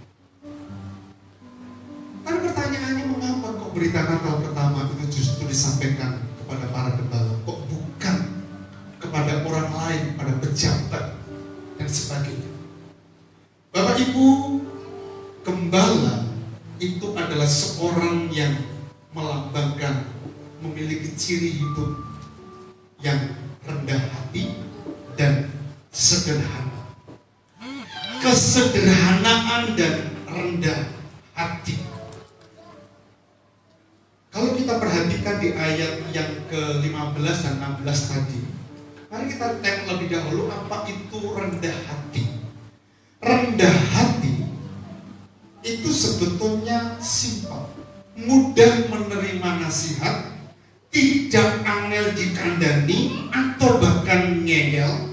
Tapi pertanyaannya, mengapa kok berita Natal pertama itu justru disampaikan kepada para gembala, kok bukan kepada orang lain, pada pejabat dan sebagainya? Bapak Ibu, gembala itu adalah seorang yang melambangkan, memiliki ciri hidup yang rendah hati dan sederhana. Kesederhanaan dan rendah hati. Kalau kita perhatikan di ayat yang ke-15 dan 16 tadi, mari kita lihat lebih dahulu apa itu rendah hati. Rendah hati itu sebetulnya simpel, mudah menerima nasihat, tidak angel dikandani atau bahkan ngeyel,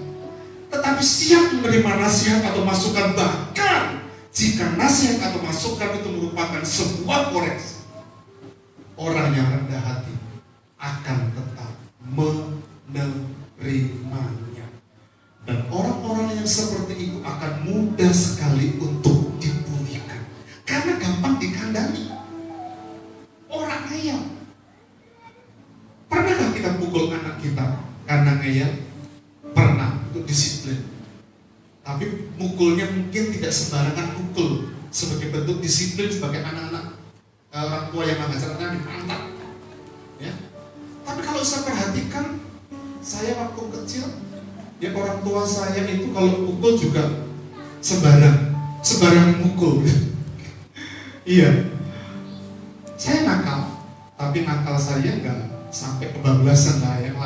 tetapi siap menerima nasihat atau masukan, bahkan jika nasihat atau masukan itu merupakan sebuah koreksi. Orang yang rendah hati akan tetap menerimanya. Dan orang-orang yang seperti itu akan mudah sekali untuk dipulihkan, karena gampang dikandani. Orang ngeyel. Pernahkah kita pukul anak kita karena ngeyel? Pernah, untuk disiplin. Tapi mukulnya mungkin tidak sembarangan pukul, sebagai bentuk disiplin sebagai anak-anak orang tua yang mengajarkan dipantat. Ya. Tapi kalau saya perhatikan, saya waktu kecil, ya orang tua saya itu kalau pukul juga sembarang mukul. Iya. Saya nakal, tapi nakal saya enggak sampai kebablasan lah. Yang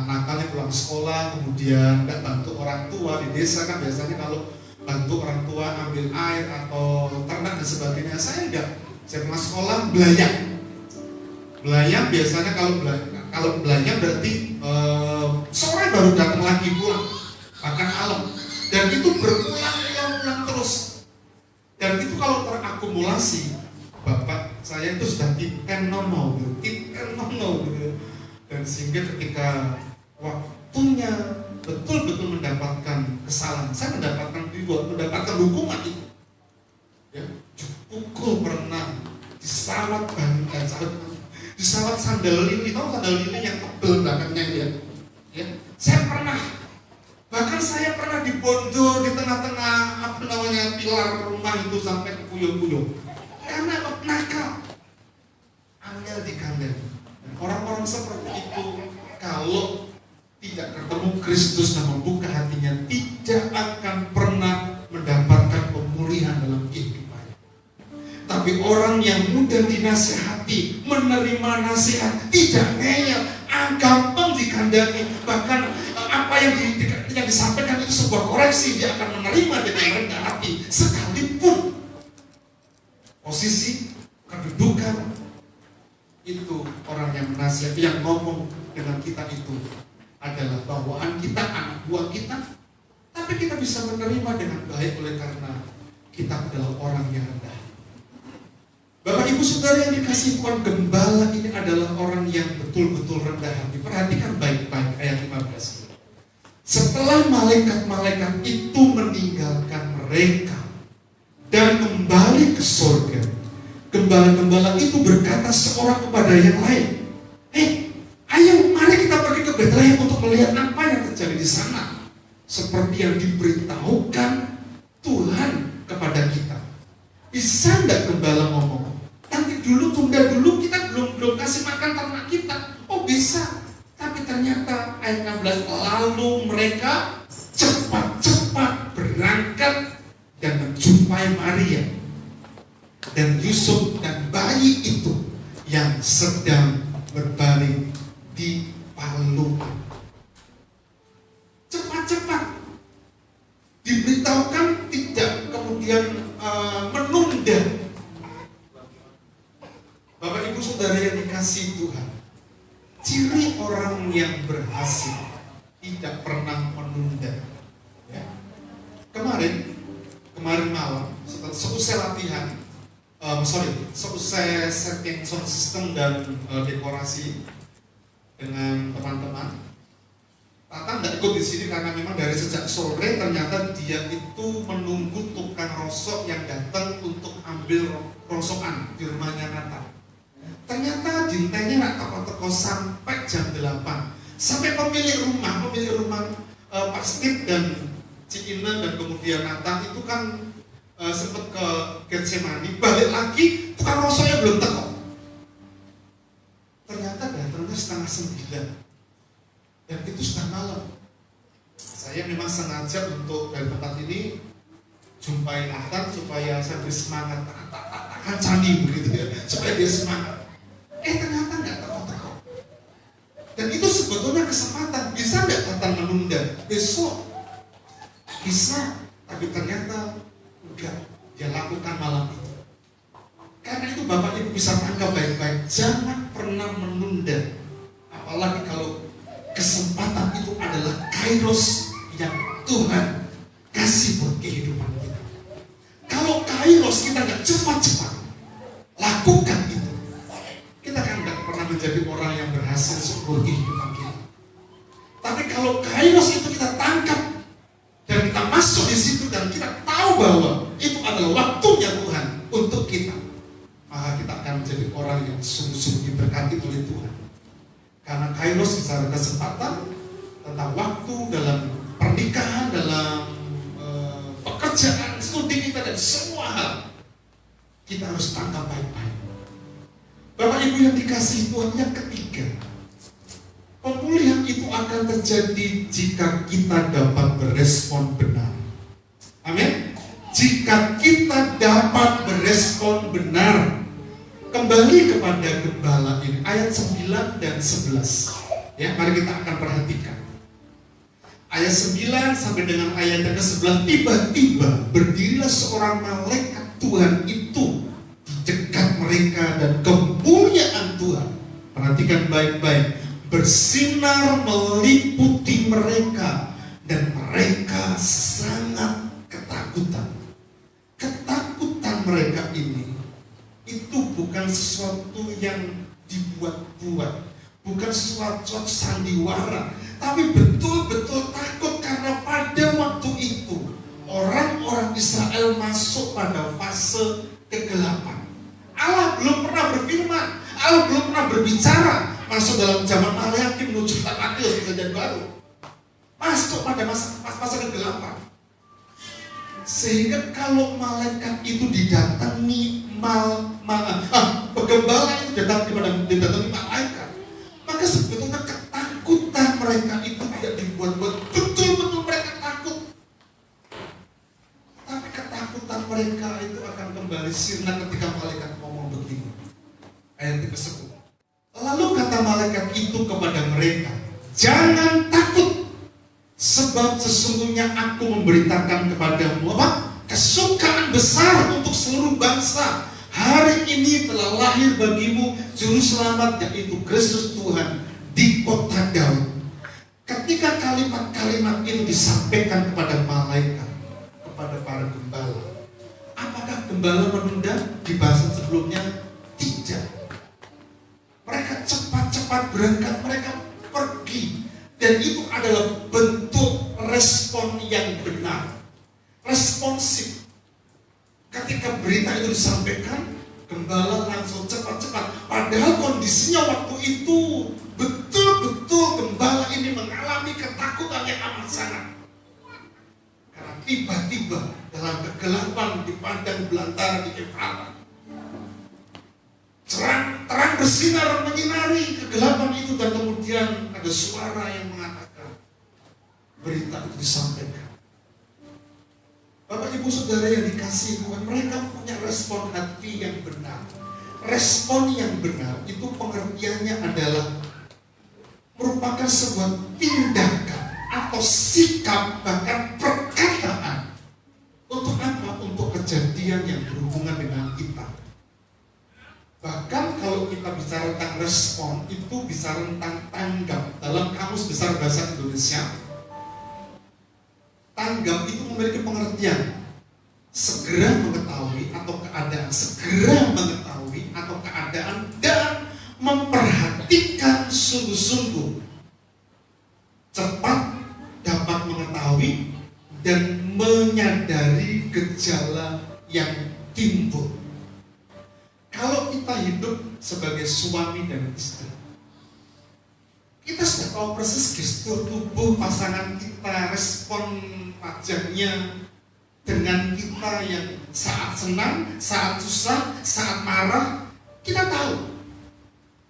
nakalnya pulang sekolah, kemudian enggak bantu orang tua di desa. Kan biasanya kalau bantu orang tua ambil air atau ternak dan sebagainya, saya enggak. Saya pulang sekolah belayang. Belayang biasanya kalau belayang berarti sore baru datang lagi pulang, bahkan malam. Dan itu berulang-ulang terus. Dan itu kalau terakumulasi, bapak saya itu sudah titen nono gitu. Dan sehingga ketika waktunya betul-betul mendapatkan kesalahan, saya mendapatkan hukuman itu. Ya, pukul pernah, disawat ban dan disawat sandal lili. Tahu sandal lili yang tebel belakangnya itu kelar rumah itu sampai ke puyung-puyung. Karena apa? Nakal. Angel dikandani. Orang-orang seperti itu kalau tidak ketemu Kristus dan membuka hatinya, tidak akan pernah mendapatkan pemulihan dalam kehidupannya. Tapi orang yang mudah dinasihati, menerima nasihat, tidak ngeyel, gampang dikandani, bahkan apa yang disampaikan itu sebuah koreksi, dia akan menerima dengan rendah hati, sekalipun posisi kedudukan itu orang yang menasihati, yang ngomong dengan kita itu adalah bawaan kita, anak buah kita, tapi kita bisa menerima dengan baik oleh karena kita adalah orang yang rendah. Bapak Ibu Saudara yang dikasihi Tuhan, gembala ini adalah orang yang betul-betul rendah hati. Perhatikan baik-baik ayat 15. Setelah malaikat-malaikat itu meninggalkan mereka dan kembali ke surga, gembala-gembala itu berkata seorang kepada yang lain, ayo mari kita pergi ke Betlehem untuk melihat apa yang terjadi di sana, seperti yang diberitahukan Tuhan kepada kita. Bisa enggak gembala ngomong? Nanti dulu, tunda dulu, kita belum kasih makan ternak kita. Oh bisa. Tapi ternyata ayat 16, lalu mereka cepat-cepat berangkat dan menjumpai Maria dan Yusuf dan bayi itu yang sedang berbaring di palungan. Cepat-cepat diberitahukan, tidak kemudian menunda. Bapak Ibu Saudara yang dikasihi Tuhan, ciri orang yang berhasil tidak pernah menunda. Ya. Kemarin malam, seusai latihan, seusai setting sound system dan dekorasi dengan teman-teman, Tata nggak ikut di sini karena memang dari sejak sore ternyata dia itu menunggu tukang rosok yang datang untuk ambil rosokan di rumahnya Nata. Ternyata jintainya nggak teko-teko sampai jam 8. Sampai pemilik rumah Pak Steve dan Ci Ina dan kemudian Nata itu kan sempat ke Getsemani, balik lagi tukang rosoknya belum teko. Ternyata datangnya 8:30. Dan itu sudah malam. Saya memang sengaja untuk dari tempat ini jumpai Nathan supaya saya bersemangat, akan candi begitu ya, supaya dia semangat. Ternyata nggak teko-teko. Dan itu sebetulnya kesempatan. Bisa nggak Nathan menunda besok? Bisa, tapi ternyata enggak. Dia lakukan malam itu. Karena itu Bapak Ibu bisa tangkap baik-baik. Jangan pernah menunda. Apalagi kalau kesempatan itu adalah kairos yang Tuhan kasih buat kehidupan kita. Kalau kairos kita nggak cepat-cepat lakukan itu, kita kan nggak pernah menjadi orang yang berhasil seluruh kehidupan kita. Tapi kalau kairos itu kita tangkap dan kita masuk di situ dan kita tahu bahwa itu adalah waktunya Tuhan untuk kita, maka kita akan menjadi orang yang sungguh-sungguh diberkati oleh Tuhan. Karena kairos secara kesempatan tentang waktu dalam pernikahan, dalam pekerjaan, studi kita dan semua hal kita harus tangkap baik-baik. Bapak Ibu yang dikasihi Tuhan, yang ketiga, pemulihan itu akan terjadi jika kita dapat berespon benar. Amin. Jika kita dapat berespon benar. Kembali kepada gembala ini, ayat 9 dan 11. Ya, mari kita akan perhatikan. Ayat 9 sampai dengan ayat yang ke-11, tiba-tiba berdirilah seorang malaikat Tuhan itu di dekat mereka dan kemuliaan Tuhan, perhatikan baik-baik, bersinar meliputi mereka dan mereka sangat ketakutan. Ketakutan mereka ini itu bukan sesuatu yang dibuat-buat, bukan sesuatu sandiwara, tapi betul-betul takut karena pada waktu itu orang-orang Israel masuk pada fase kegelapan. Allah belum pernah berfirman, Allah belum pernah berbicara, masuk dalam zaman Maleakhi menuju kitab Matius perjanjian baru, masuk pada masa kegelapan. Sehingga kalau malaikat itu didatangi penggembala itu didatangi malaikat, maka sebetulnya ketakutan mereka itu tidak dibuat-buat, betul-betul mereka takut. Tapi ketakutan mereka itu akan kembali sirna ketika malaikat ngomong begini. Ayat 10. Lalu kata malaikat itu kepada mereka, jangan takut, sebab sesungguhnya aku memberitakan kepadamu kesukaan besar untuk seluruh bangsa. Hari ini telah lahir bagimu juru selamat, yaitu Kristus Tuhan di kota Daud. Ketika kalimat-kalimat itu disampaikan kepada malaikat, kepada para gembala, apakah gembala menunda? Di bahasa sebelumnya tidak. Mereka cepat-cepat berangkat, mereka pergi. Dan itu adalah bentuk respon yang benar, responsif. Ketika berita itu disampaikan, gembala langsung cepat-cepat. Padahal kondisinya waktu itu betul-betul gembala ini mengalami ketakutan yang amat sangat. Karena tiba-tiba dalam kegelapan di padang belantara di Efrata, terang bersinar menyinari kegelapan itu, dan kemudian ada suara yang mengatakan berita itu disampaikan. Bapak Ibu Saudara yang dikasihi Tuhan, mereka punya respon hati yang benar. Respon yang benar itu pengertiannya adalah merupakan sebuah tindakan atau sikap, bahkan perkataan. Untuk apa? Untuk kejadian yang berhubungan dengan kita. Bahkan kalau kita bicara tentang respon, itu bicara tentang tanggap. Dalam Kamus Besar Bahasa Indonesia, tanggap itu memiliki pengertian segera mengetahui atau keadaan, segera mengetahui atau keadaan, dan memperhatikan sungguh-sungguh, cepat dapat mengetahui dan menyadari gejala yang timbul. Kalau kita hidup sebagai suami dan istri, kita sudah tahu persis gestur tubuh pasangan kita, respon wajahnya dengan kita yang saat senang, saat susah, saat marah, kita tahu.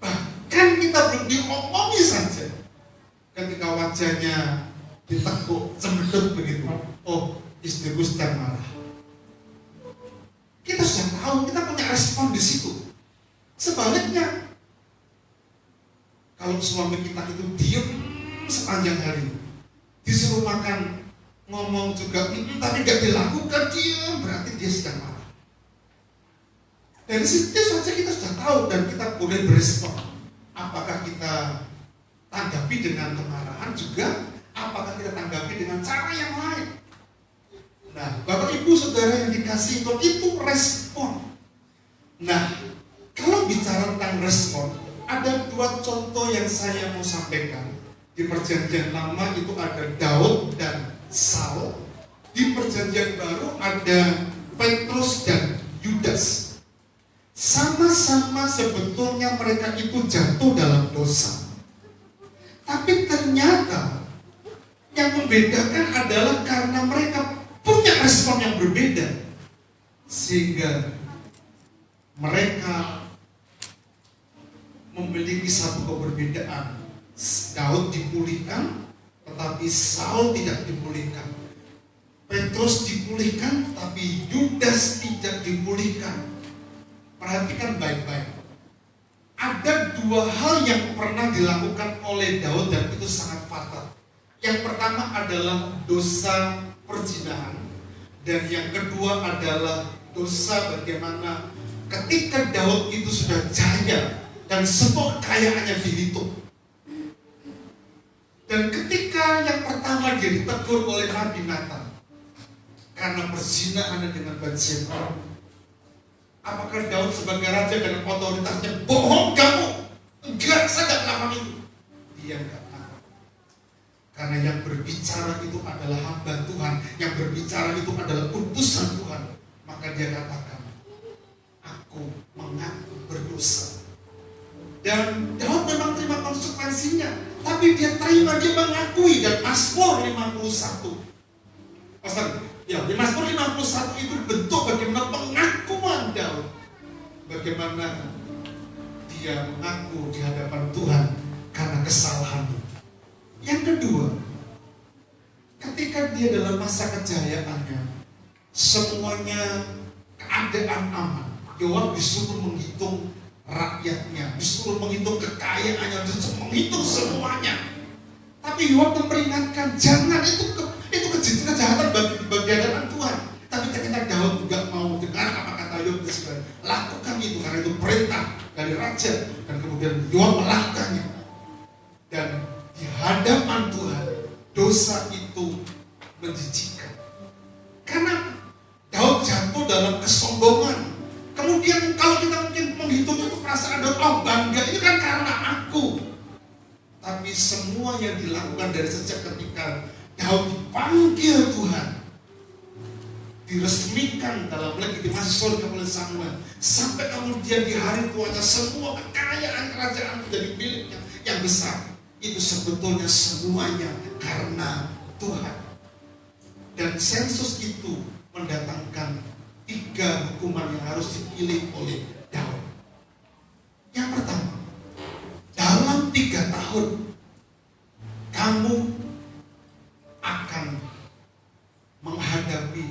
Bahkan kita belum diomongi saja, ketika wajahnya ditekuk, cemberut begitu, oh istriku sedang marah. Kita sudah tahu, kita punya respon di situ. Sebaliknya, kalau suami kita itu diem sepanjang hari, disuruh makan, ngomong juga, tapi gak dilakukan, diem, berarti dia sedang marah. Dari situ saja kita sudah tahu, dan kita boleh berespon. Apakah kita tanggapi dengan kemarahan juga, apakah kita tanggapi dengan cara yang lain. Nah, Bapak Ibu Saudara yang dikasihi Tuhan, itu respon. Nah, kalau bicara tentang respon, ada dua contoh yang saya mau sampaikan. Di Perjanjian Lama itu ada Daud dan Saul. Di Perjanjian Baru ada Petrus dan Yudas. Sama-sama sebetulnya mereka itu jatuh dalam dosa. Tapi ternyata yang membedakan adalah karena mereka punya respon yang berbeda, sehingga mereka memiliki satu keberbedaan. Daud dipulihkan, tetapi Saul tidak dipulihkan. Petrus dipulihkan, tetapi Yudas tidak dipulihkan. Perhatikan baik-baik. Ada dua hal yang pernah dilakukan oleh Daud dan itu sangat fatal. Yang pertama adalah dosa perzinahan, dan yang kedua adalah dosa bagaimana ketika Daud itu sudah jaya dan semua kekayaannya dihitung, dan ketika yang pertama dia ditegur oleh Nabi Nathan karena perzinahan dengan Batseba, apakah Daud sebagai raja dengan otoritasnya bohong kamu? Enggak, saya tidak melakukan itu. Dia enggak. Karena yang berbicara itu adalah hamba Tuhan, yang berbicara itu adalah utusan Tuhan. Maka dia katakan, aku mengaku berdosa. Dan Daud memang terima konsekuensinya, tapi dia terima, dia mengakui. Dan Mazmur 51 pasal, ya Mazmur 51 itu bentuk bagaimana pengakuan Daud, bagaimana dia mengaku di hadapan Tuhan karena kesalahannya. Yang kedua, ketika dia dalam masa kejayaannya, semuanya keadaan aman, Yoab disuruh menghitung rakyatnya, disuruh menghitung kekayaannya, disuruh menghitung semuanya. Tapi Yoab memperingatkan, jangan, itu kejahatan bagi hadapan Tuhan. Tapi ternyata Daud juga mau dengar apa kata Yoab, lakukan itu karena itu perintah dari raja, dan kemudian Yoab melakukannya. Dan di hadapan Tuhan, dosa itu menjijikkan. Karena Daud jatuh dalam kesombongan. Kemudian kalau kita mungkin menghitung itu perasaan Daud, oh bangga, ini kan karena aku. Tapi semua yang dilakukan dari sejak ketika Daud dipanggil Tuhan, diresmikan dalam legitimasi surga oleh Samuel, sampai kemudian di hari tuanya semua kekayaan kerajaan menjadi miliknya yang besar, itu sebetulnya semuanya karena Tuhan. Dan sensus itu mendatangkan 3 hukuman yang harus dipilih oleh Daud. Yang pertama, dalam 3 tahun kamu akan menghadapi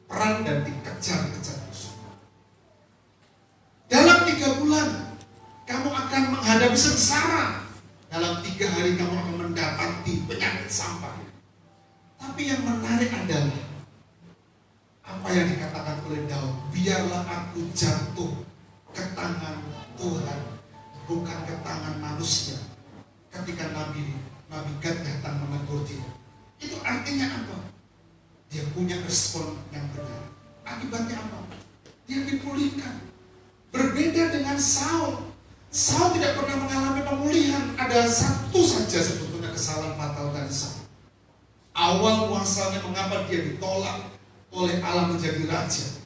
perang dan dikejar-kejar musuh. Dalam 3 bulan kamu akan menghadapi sengsara. Dalam 3 hari kamu akan mendapati penyakit sampah. Tapi yang menarik adalah apa yang dikatakan oleh Daud, biarlah aku jatuh ke tangan Tuhan, bukan ke tangan manusia. Ketika Nabi Gad datang menegur dia, itu artinya apa? Dia punya respon yang benar. Akibatnya apa? Dia dipulihkan. Berbeda dengan Saul. Saul tidak pernah mengalami pemulihan. Ada satu saja sebetulnya kesalahan fatal dari Saul. Awal muasalnya mengapa dia ditolak oleh Allah menjadi raja.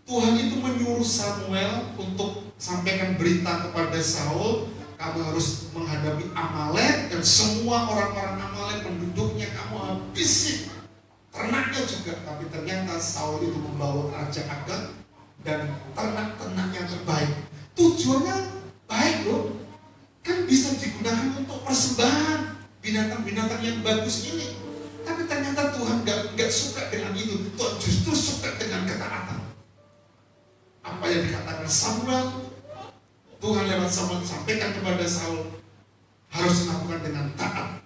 Tuhan itu menyuruh Samuel untuk sampaikan berita kepada Saul, kamu harus menghadapi Amalek dan semua orang-orang Amalek penduduknya kamu habisi, ternaknya juga. Tapi ternyata Saul itu membawa Raja Agag dan ternak-ternak yang terbaik. Tujuannya baik loh, kan bisa digunakan untuk persembahan binatang-binatang yang bagus ini. Tapi ternyata Tuhan gak suka dengan itu. Tuhan justru suka dengan ketaatan. Apa yang dikatakan Samuel, Tuhan lewat Samuel sampaikan kepada Saul, harus dilakukan dengan taat.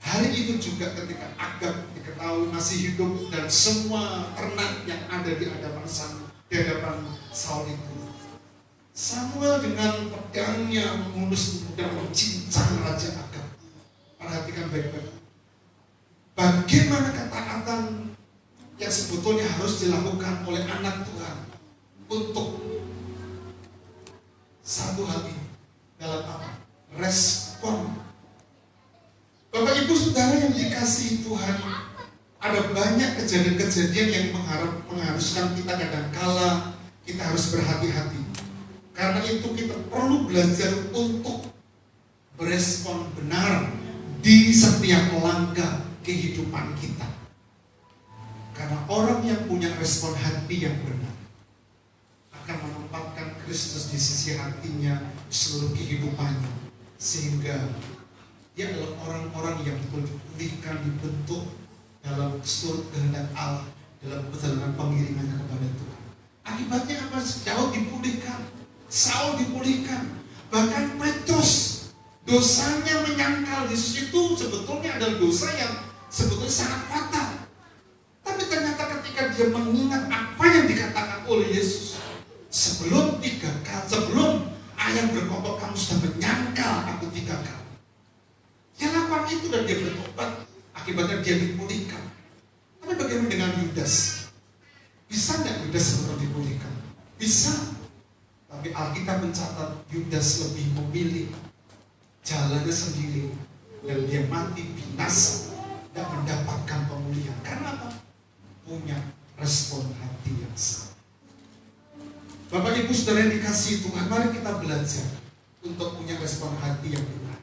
Hari itu juga ketika Agag diketahui masih hidup dan semua ternak yang ada di hadapan Saul itu, Samuel dengan pedangnya mengunus dan mencincang Raja Agag. Perhatikan baik-baik. Bagaimana ketaatan yang sebetulnya harus dilakukan oleh anak Tuhan untuk satu hal ini dalam apa? Respon. Bapak Ibu Saudara yang dikasihi Tuhan, ada banyak kejadian-kejadian yang mengharuskan kita kadangkala kita harus berhati-hati. Karena itu kita perlu belajar untuk berespon benar di setiap langkah kehidupan kita. Karena orang yang punya respon hati yang benar akan menempatkan Kristus di sisi hatinya seluruh kehidupannya, sehingga dia adalah orang-orang yang dipulihkan, dibentuk dalam seluruh kehendak Allah, dalam perjalanan pengiringannya kepada Tuhan. Akibatnya apa? Daud dipulihkan, Saul dipulihkan, bahkan Petrus dosanya menyangkal Yesus itu sebetulnya adalah dosa yang sebetulnya sangat fatal. Tapi ternyata ketika dia mengingat apa yang dikatakan oleh Yesus, sebelum ayam berkokok kamu sudah menyangkal aku 3 kali. Dia lakukan itu dan dia bertobat, akibatnya dia dipulihkan. Tapi bagaimana dengan Yudas? Bisa nggak Yudas sebetulnya dipulihkan? Bisa. Tapi Alkitab mencatat Yudas lebih memilih jalannya sendiri dan dia mati binasa, tidak mendapatkan pemulihan. Karena apa? Punya respon hati yang salah. Bapak Ibu Saudara yang dikasihi Tuhan, mari kita belajar untuk punya respon hati yang benar.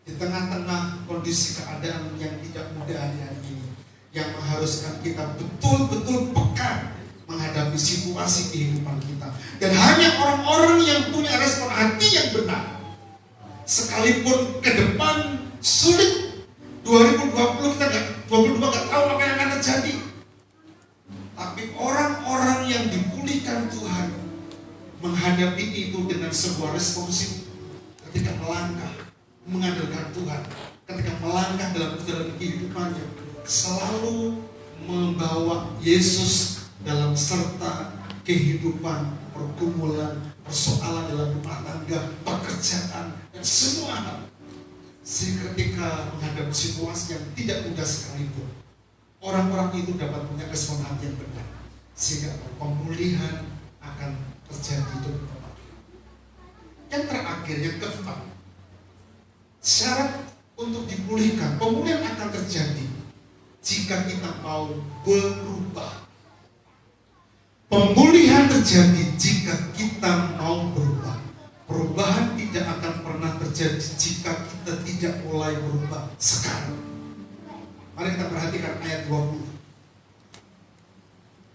Di tengah-tengah kondisi keadaan yang tidak mudah hari-hari ini, yang mengharuskan kita betul-betul peka menghadapi situasi kehidupan kita. Dan hanya orang-orang yang punya respon hati yang benar, sekalipun ke depan sulit, 2020 kita 22 gak tahu apa yang akan terjadi, tapi orang-orang yang dipulihkan Tuhan menghadapi itu dengan sebuah responsif ketika melangkah mengandalkan Tuhan, ketika melangkah dalam perjalanan kehidupannya, selalu membawa Yesus dalam serta kehidupan, pergumulan, persoalan dalam rumah tangga, pekerjaan, dan semua hal. Sehingga ketika menghadapi situasi yang tidak mudah sekalipun, orang-orang itu dapat punya respon hati yang benar, sehingga pemulihan akan terjadi di tempat. Yang terakhir, yang keempat, syarat untuk dipulihkan, pemulihan akan terjadi jika kita mau berubah. Pemulihan terjadi jika kita mau berubah. Perubahan tidak akan pernah terjadi jika kita tidak mulai berubah sekarang. Mari kita perhatikan ayat 20.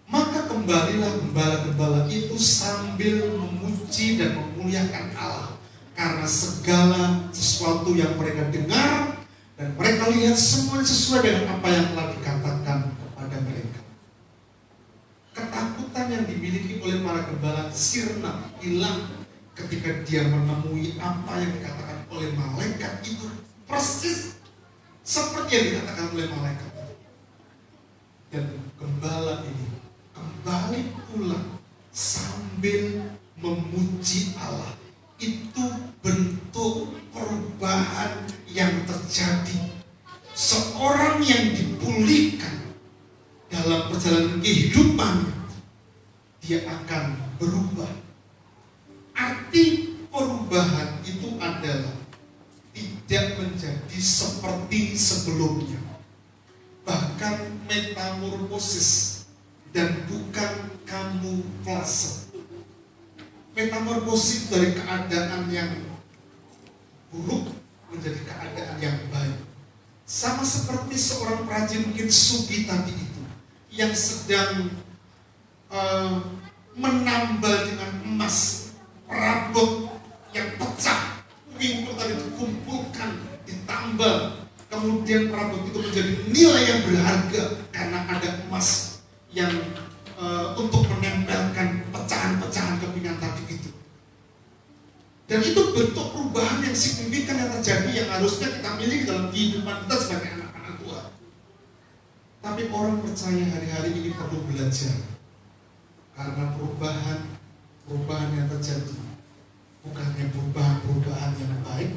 Maka kembalilah gembala-gembala itu sambil memuji dan memuliakan Allah, karena segala sesuatu yang mereka dengar dan mereka lihat semuanya sesuai dengan apa yang telah dikatakan kepada mereka. Ketakutan yang dimiliki oleh para gembala sirna, hilang ketika dia menemui apa yang dikatakan oleh malaikat itu persis seperti yang dikatakan oleh malaikat. Dan gembala ini kembali pulang sambil memuji Allah. Itu bentuk perubahan yang terjadi. Seorang yang dipulihkan dalam perjalanan kehidupannya, dia akan berubah. Arti perubahan itu adalah tidak menjadi seperti sebelumnya, bahkan metamorfosis dan bukan kamuflase. Metamorfosis dari keadaan yang buruk menjadi keadaan yang baik. Sama seperti seorang perajin mungkin Sugi tadi itu, yang sedang menambal dengan emas perabot yang pecah, pintu tadi dikumpulkan, ditambal, kemudian perabot itu menjadi nilai yang berharga karena ada emas yang untuk menempelkan pecahan-pecahan kepingan tadi itu. Dan itu bentuk perubahan yang signifikan yang terjadi, yang harusnya kita miliki dalam kehidupan kita sebagai anak-anak Tuhan. Tapi orang percaya hari-hari ini perlu belajar, karena perubahan yang terjadi bukannya perubahan yang baik,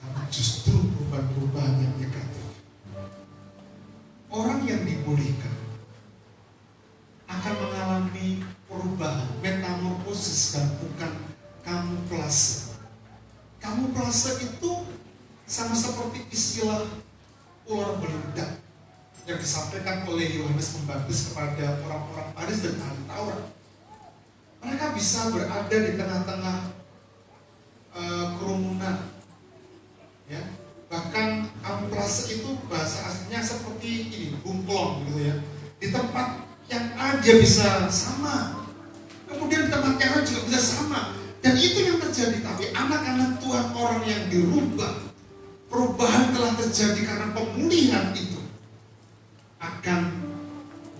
tapi justru perubahan yang negatif. Orang yang dipulihkan akan mengalami perubahan, metamorfosis, dan bukan kamuflase. Kamuflase itu sama seperti istilah ular beludak yang disampaikan oleh Yohanes Pembaptis kepada orang-orang Farisi dan ahli Taurat. Mereka bisa berada di tengah-tengah kerumunan, ya. Bahkan kamuflase itu bahasa aslinya seperti ini, bumplong gitu ya. Di tempat yang A dia bisa sama, kemudian di tempat yang lain juga bisa sama. Dan itu yang terjadi. Tapi anak-anak Tuhan, orang yang dirubah, perubahan telah terjadi karena pemulihan itu, akan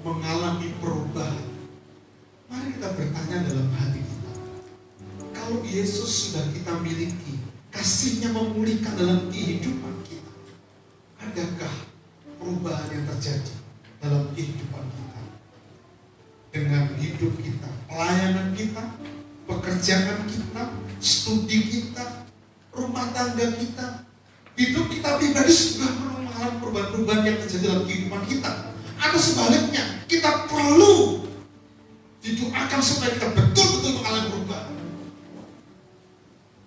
mengalami perubahan. Mari kita bertanya dalam hati kita, kalau Yesus sudah kita miliki, kasih-Nya memulihkan dalam kehidupan kita, adakah perubahan yang terjadi dalam kehidupan kita? Dengan hidup kita, pelayanan kita, pekerjaan kita, studi kita, rumah tangga kita, hidup kita pribadi sudah mengalami perubahan-perubahan yang terjadi dalam kehidupan kita. Atau sebaliknya, kita perlu didoakan supaya kita betul-betul mengalami perubahan.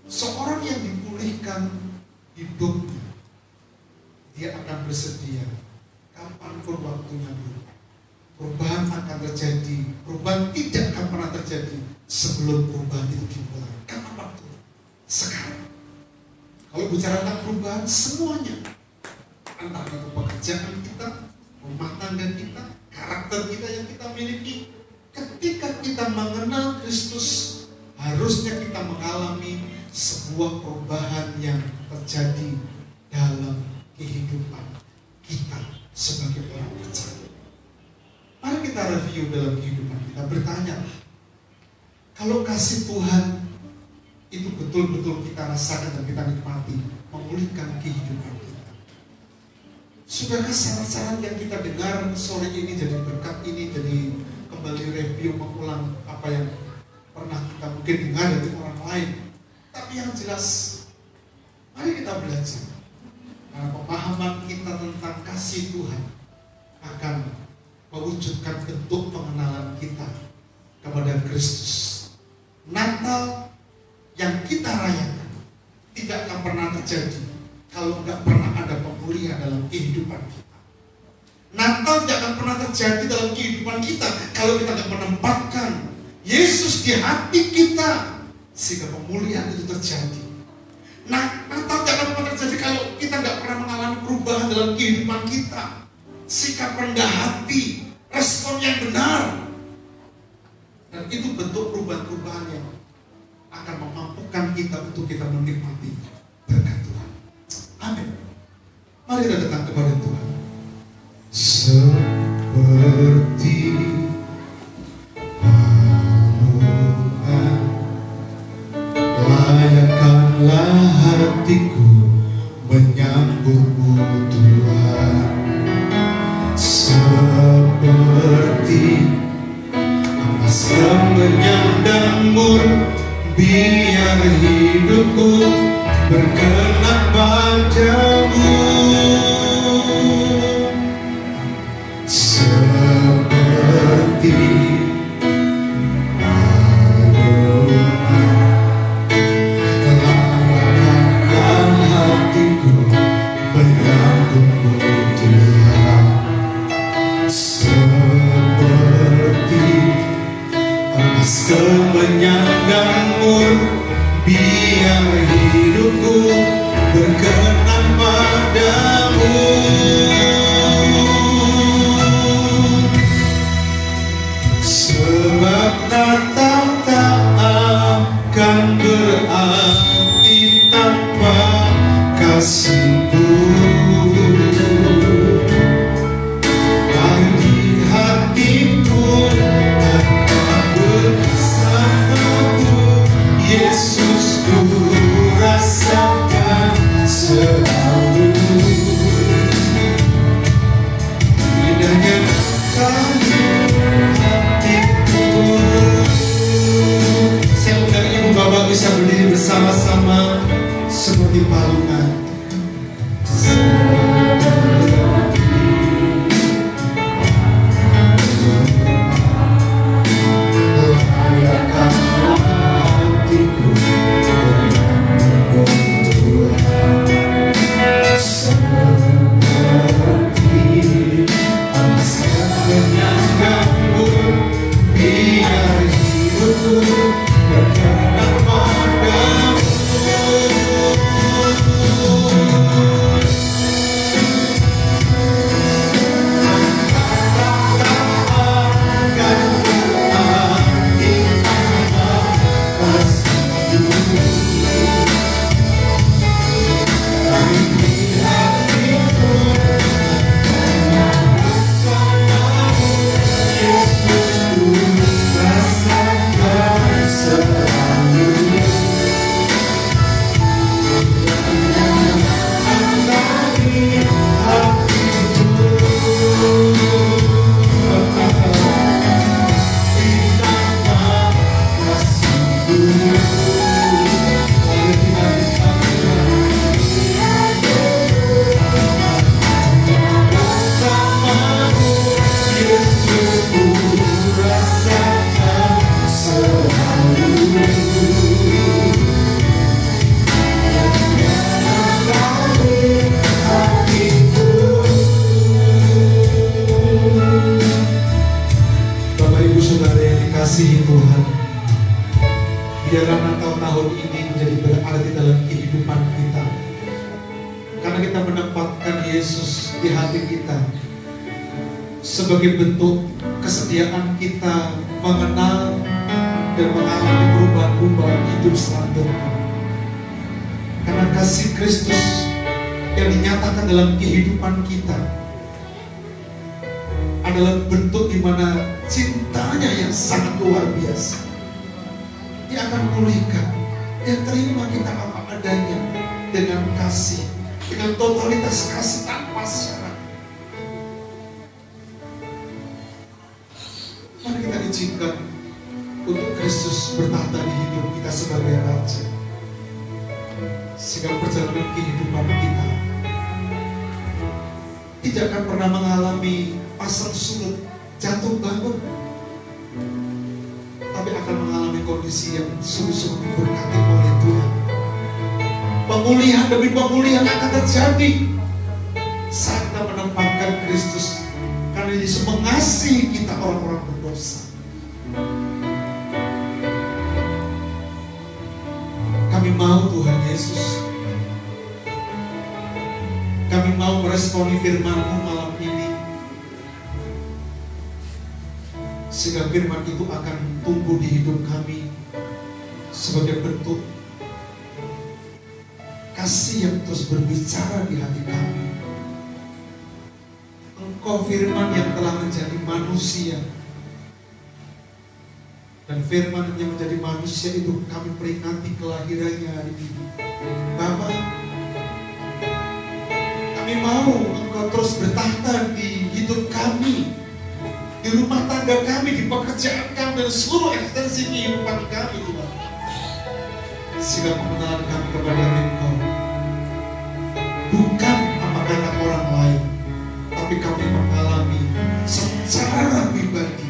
Seorang yang dipulihkan hidupnya, dia akan bersedia kapanpun waktunya berubah. Perubahan akan terjadi. Perubahan tidak akan pernah terjadi sebelum perubahan itu dimulai. Kapan waktu? Sekarang. Kalau bicara tentang perubahan, semuanya, entah itu pekerjaan kita, rumah tangga kita, karakter kita yang kita miliki. Ketika kita mengenal Kristus, harusnya kita mengalami sebuah perubahan yang terjadi dalam kehidupan kita sebagai orang percaya. Mari kita review dalam kehidupan kita, bertanyalah, kalau kasih Tuhan itu betul-betul kita rasakan dan kita nikmati, memulihkan kehidupan kita. Sudahkah saran-saran yang kita dengar sore ini jadi berkat ini, jadi kembali review, mengulang apa yang pernah kita mungkin dengar dari orang lain. Tapi yang jelas, mari kita belajar. Karena pemahaman kita tentang kasih Tuhan akan mewujudkan bentuk pengenalan kita kepada Kristus. Natal yang kita rayakan tidak akan pernah terjadi kalau nggak pernah ada pemulihan dalam kehidupan kita. Natal tidak akan pernah terjadi dalam kehidupan kita kalau kita nggak menempatkan Yesus di hati kita sehingga pemulihan itu terjadi. Nah, Natal tidak akan pernah terjadi kalau kita nggak pernah mengalami perubahan dalam kehidupan kita. Sikap rendah hati, respon yang benar. Dan itu bentuk perubahan-perubahan yang akan memampukan kita untuk kita menikmati berkat Tuhan. Amin. Mari kita datang kepada Tuhan. Seperti layakkanlah hatiku menyambutmu Tuhan, seperti emas menyandangmu, biar hidupku berkenan padamu. Seperti menyandangmu, biar hidupku berkenan padamu. Sebab Natal tak akan berarti tanpa kasih-Mu. Di hatiku Yesus ku rasakan selalu. Indahnya kamu hatiku. Saya undang ibu bapak bisa berdiri bersama-sama seperti palungan. Kasih Tuhan, biarlah Natal tahun ini menjadi berarti dalam kehidupan kita, karena kita menempatkan Yesus di hati kita. sebagai bentuk kesediaan kita mengenal dan mengalami perubahan-perubahan hidup selanjutnya. Karena kasih Kristus yang dinyatakan dalam kehidupan kita adalah bentuk di mana cintanya yang sangat luar biasa. Dia akan pulihkan, dia terima kita apa adanya dengan kasih, dengan totalitas kasih tanpa syarat. Mari kita izinkan untuk Kristus bertahta di hidup kita sebagai Raja, sehingga perjalanan kehidupan kita tidak akan pernah mengalami pasang surut, jatuh bangun, tapi akan mengalami kondisi yang sungguh-sungguh diberkati oleh Tuhan. Pemulihan demi pemulihan akan terjadi saat kita menempatkan Kristus, karena Yesus mengasihi kita orang-orang berdosa. Kami mau Tuhan Yesus, kami mau meresponi firman-Mu malam ini, sehingga firman itu akan tumbuh di hidup kami sebagai bentuk kasih yang terus berbicara di hati kami. Engkau firman yang telah menjadi manusia, dan firman yang menjadi manusia itu kami peringati kelahirannya hari ini. Bapa, kami mau Engkau terus bertahta di hidup kami, di rumah tangga kami, di pekerjaan kami, dan seluruh ekstensi kehidupan kami, Tuhan. Sehingga pengenalan kami kepada Engkau bukan apa kata orang lain, tapi kami mengalami secara pribadi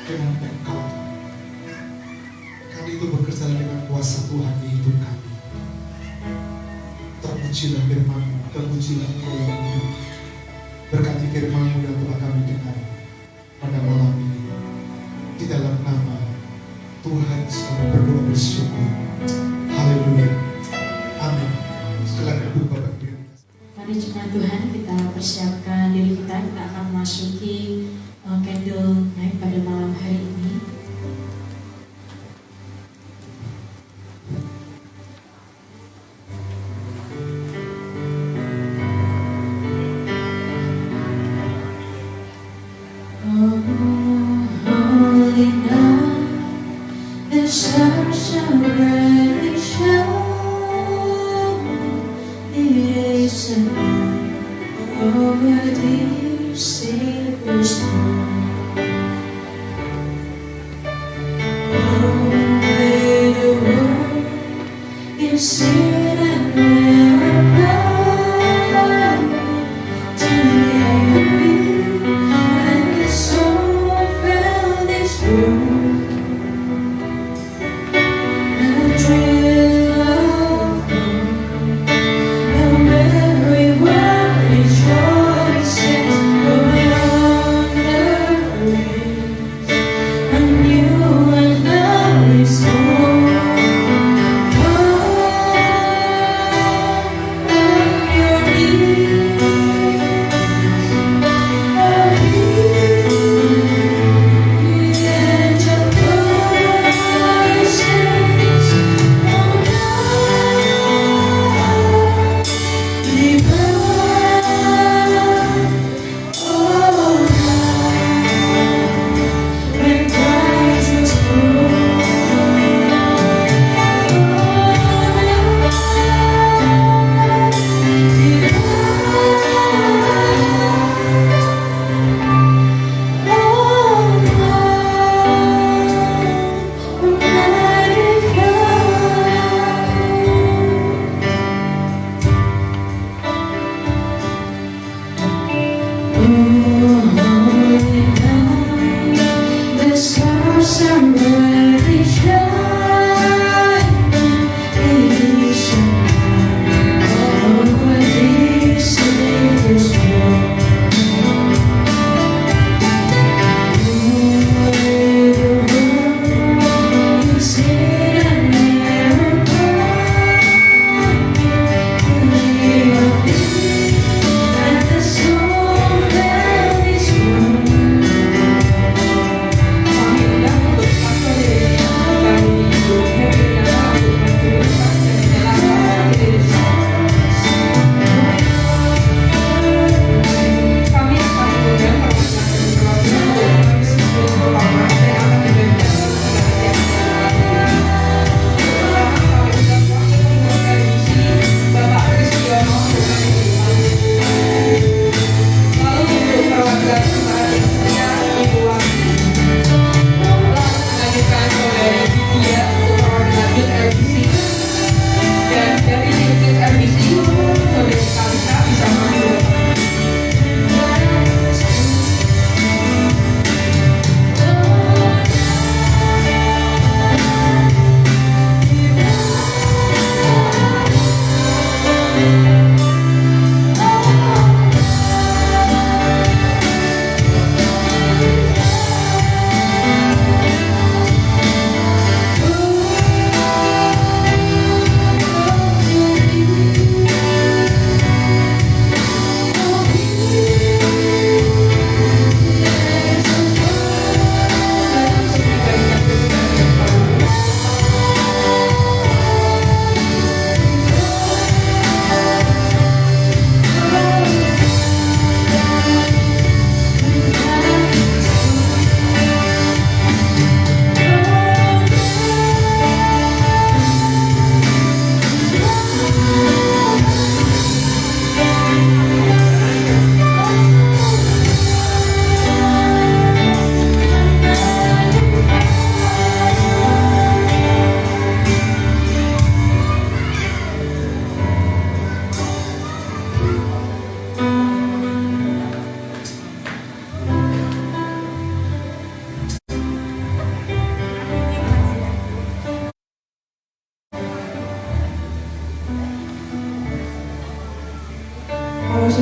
dengan Engkau. Kali itu bekerja dengan kuasa Tuhan di hidup kami. Terpujilah firman-Mu, terpujilah Engkau yang hidup. Berkati firman-Mu yang telah kami dengar pada malam ini. Di dalam nama Tuhan kami berdoa bersyukur. Haleluya. Amin. Silakan duduk Bapak Ibu. Mari jemaat Tuhan, kita persiapkan diri kita akan memasuki candle night pada malam hari ini. This room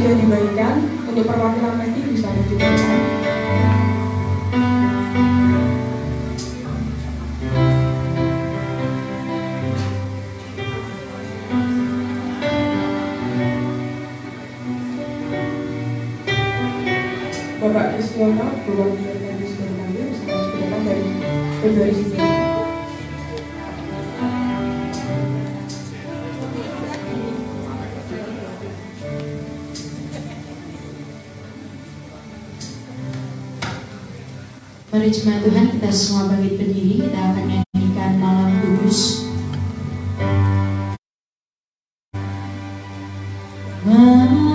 sudah dibagikan. Untuk perwakilan Medi bisa maju ke depan. Bapak Kristiono, perwakilan Medi sudah dipanggil, bisa maju ke depan dari Februari sini. Mari jemaat Tuhan, kita semua bangkit berdiri, kita akan nyanyikan Malam Kudus. Malam Kudus,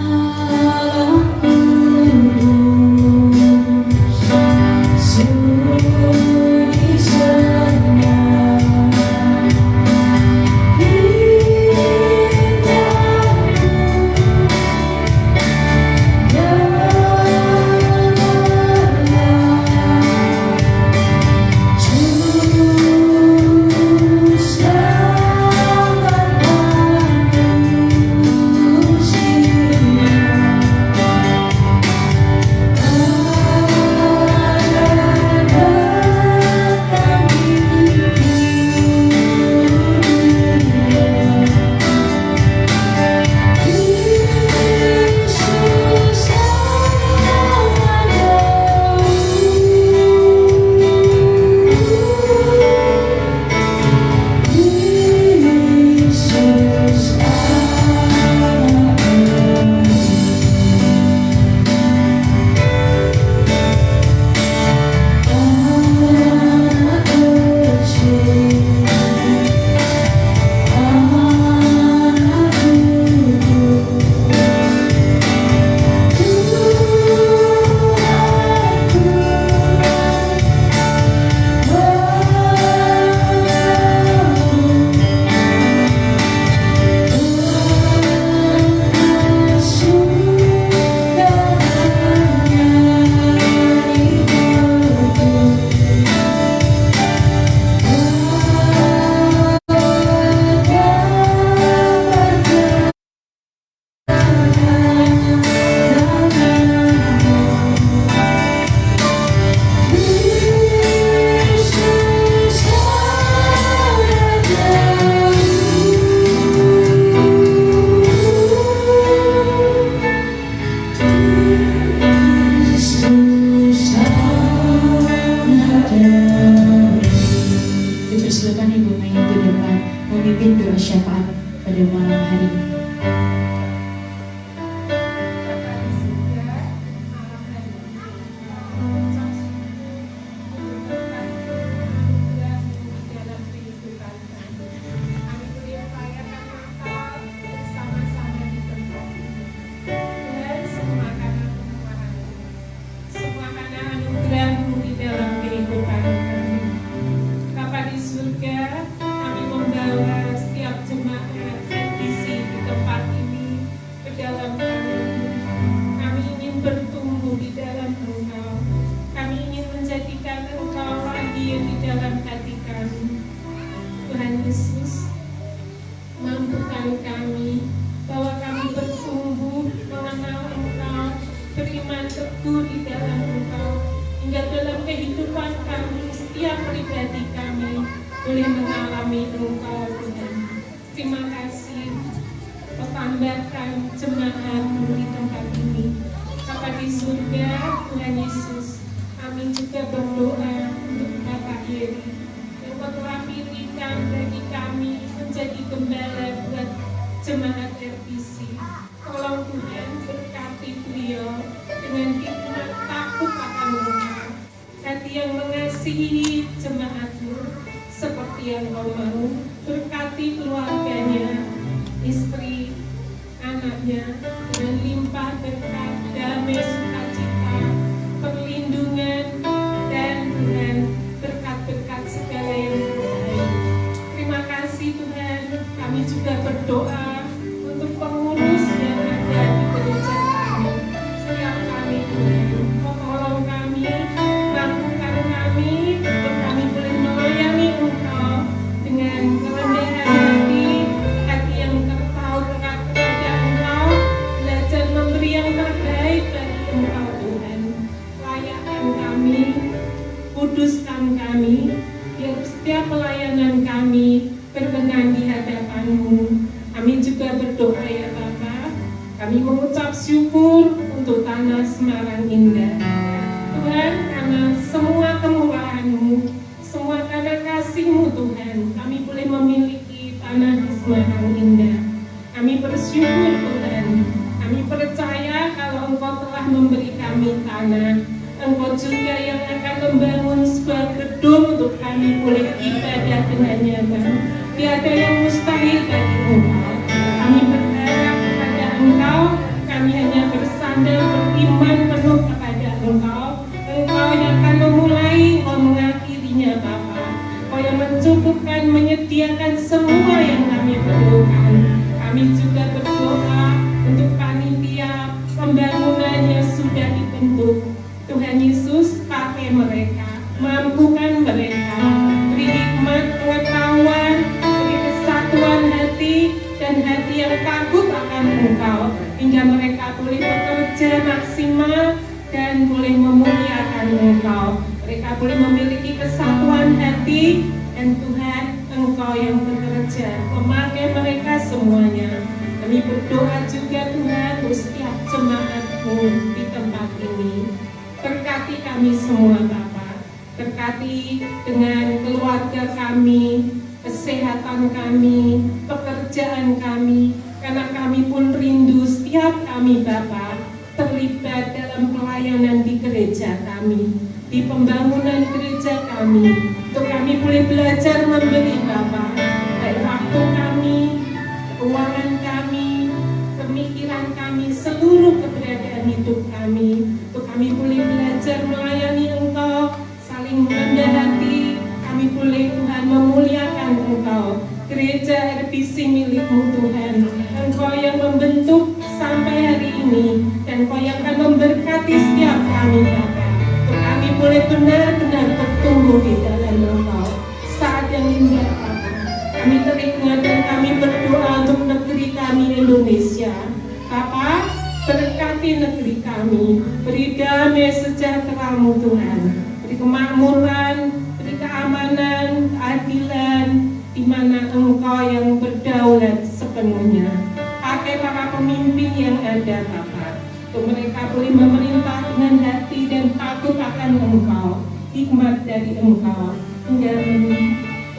sunyi senang, dipersilakan Ibu Mei ke depan memimpin doa syafaat pada malam hari ini. Hati yang tertahu dekat kepada Engkau, belajar memberi yang kuduskan kami, biar setiap pelayanan kami berkenan di hadapan-Mu. Kami juga berdoa ya Bapa, kami mengucap syukur untuk tanah Semarang Indah. Tuhan, karena semua kemurahan-Mu, semua karena kasih-Mu Tuhan, kami boleh memiliki tanah di Semarang Indah. Kami bersyukur Tuhan, kami percaya kalau Engkau telah memberi kami tanah, Engkau juga yang akan membangun sebuah gedung untuk kami boleh ibadah dengannya Tuhan. Tiada yang mustahil bagi Engkau. Kami berharap kepada Engkau, kami hanya bersandar beriman penuh kepada Engkau. Engkau yang akan memulai, Engkau mengakhirinya Bapa. Engkau yang mencukupkan, menyediakan semua yang kami perlukan. Kami juga berdoa untuk panitia pembangunannya sudah dibentuk. Tuhan Yesus, pakai mereka, mampukan mereka, beri hikmat, pengetahuan, beri kesatuan hati dan hati yang takut akan Engkau, hingga mereka boleh bekerja maksimal dan boleh memuliakan Engkau. Mereka boleh memiliki kesatuan hati, dan Tuhan, Engkau yang bekerja memakai mereka semuanya. Kami berdoa juga Tuhan untuk setiap jemaat-Mu di tempat ini. Berkati kami semua Bapa, berkati dengan keluarga kami, kesehatan kami, pekerjaan kami, karena kami pun rindu setiap kami Bapa terlibat dalam pelayanan di gereja kami, di pembangunan gereja kami, untuk kami boleh belajar memberi Bapa, baik waktu kami, keuangan kami, pemikiran kami, seluruh keberadaan hidup kami, untuk kami boleh belajar melayani Engkau, saling merendah hati, kami boleh Tuhan memuliakan Engkau. Gereja RBC milik-Mu Tuhan, Engkau yang membentuk sampai hari ini, dan Engkau yang akan memberkati setiap kami Bapa, untuk kami boleh benar-benar bertumbuh di dalam Engkau. Saat yang indah Bapa, kami teringat dan kami berdoa untuk negeri kami Indonesia. Bapa, berkati negeri kami, beri damai sejahtera-Mu Tuhan, beri kemakmuran, beri keamanan, keadilan, di mana Engkau yang berdaulat sepenuhnya. Pakai para pemimpin yang ada Bapa, untuk mereka boleh memerintah dengan hati dan takut akan Engkau, hikmat dari Engkau, hingga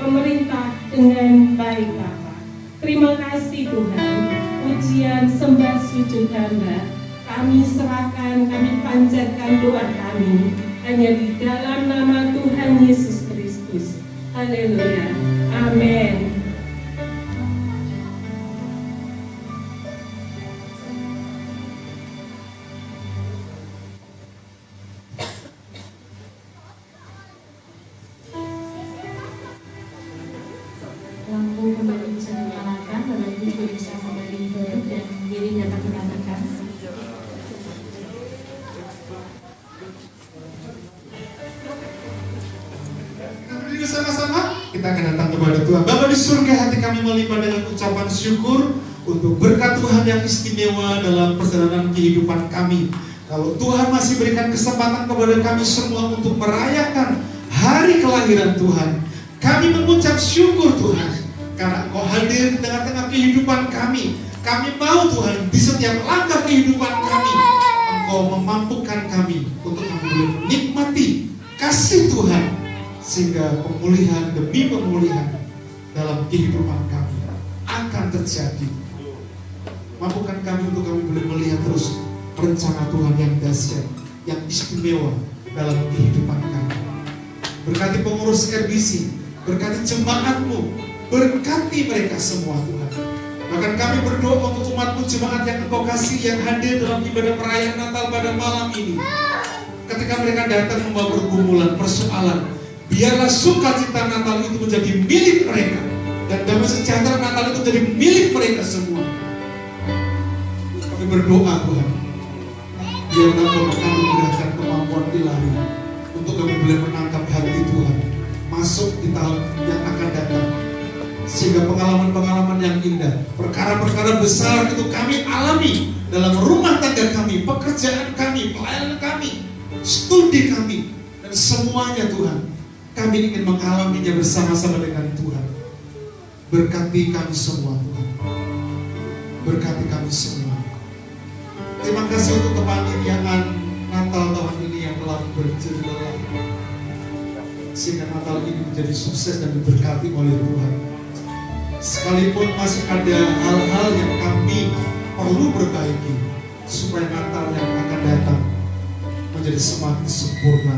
memerintah dengan baik Bapa. Terima kasih Tuhan. Pujian, sembah, sujud hamba kami serahkan, kami panjatkan doa kami hanya di dalam nama Tuhan Yesus Kristus. Haleluya, amin. Lampu kembali bisa dinyalakan, Bapak Ibu juga bisa kembali duduk dan diri dapat dirapikan. Berdiri sama-sama, kita akan datang kepada Tuhan. Bapa di surga, hati kami melimpah dengan ucapan syukur untuk berkat Tuhan yang istimewa dalam perjalanan kehidupan kami. Kalau Tuhan masih berikan kesempatan kepada kami semua untuk merayakan hari kelahiran Tuhan, kami mengucap syukur Tuhan, karena Engkau hadir di tengah-tengah kehidupan kami. Kami mau Tuhan, di setiap langkah kehidupan kami, Engkau memampukan kami untuk kami boleh menikmati kasih Tuhan, sehingga pemulihan demi pemulihan dalam kehidupan kami akan terjadi. Mampukan kami untuk kami boleh melihat terus rencana Tuhan yang dahsyat, yang istimewa dalam kehidupan kami. Berkati pengurus RBC, berkati jemaat-Mu, berkati mereka semua Tuhan. Bahkan kami berdoa untuk umat-Mu, jemaat yang Engkau kasih, yang hadir dalam ibadah perayaan Natal pada malam ini. Ketika mereka datang membawa pergumulan, persoalan, biarlah sukacita Natal itu menjadi milik mereka, dan damai sejahtera Natal itu menjadi milik mereka semua. Kami berdoa Tuhan, biarlah kami menggunakan kemampuan ilahi untuk kami boleh menangkap hati Tuhan masuk di tahun yang akan datang, sehingga pengalaman-pengalaman yang indah, perkara-perkara besar itu kami alami dalam rumah tangga kami, pekerjaan kami, pelayanan kami, studi kami, dan Dan semuanya Tuhan, kami ingin mengalaminya bersama-sama dengan Tuhan. Berkati kami semua Tuhan. Berkati kami semua. Terima kasih untuk kepanitiaan Natal tahun ini yang telah berjalan, sehingga Natal ini menjadi sukses dan diberkati oleh Tuhan. Sekalipun masih ada hal-hal yang kami perlu perbaiki, supaya Natal yang akan datang menjadi semakin sempurna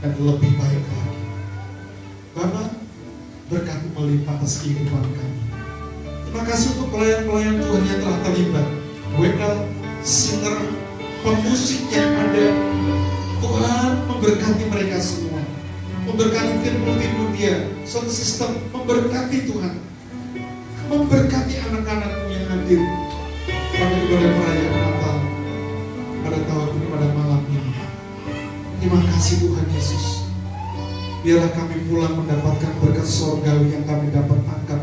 dan lebih baik lagi. Bapak, berkat melimpah atas kehidupan kami. Terima kasih untuk pelayan-pelayan Tuhan yang telah terlibat, WL, singer, pemusik yang ada. Tuhan memberkati mereka semua, memberkati tim multimedia, sound system, memberkati Tuhan, memberkati anak-anakmu yang hadir pada ibadah perayaan Natal pada tahun ini, pada malam ini. Terima kasih Tuhan Yesus. Biarlah kami pulang mendapatkan berkat surgawi yang kami dapat angkat,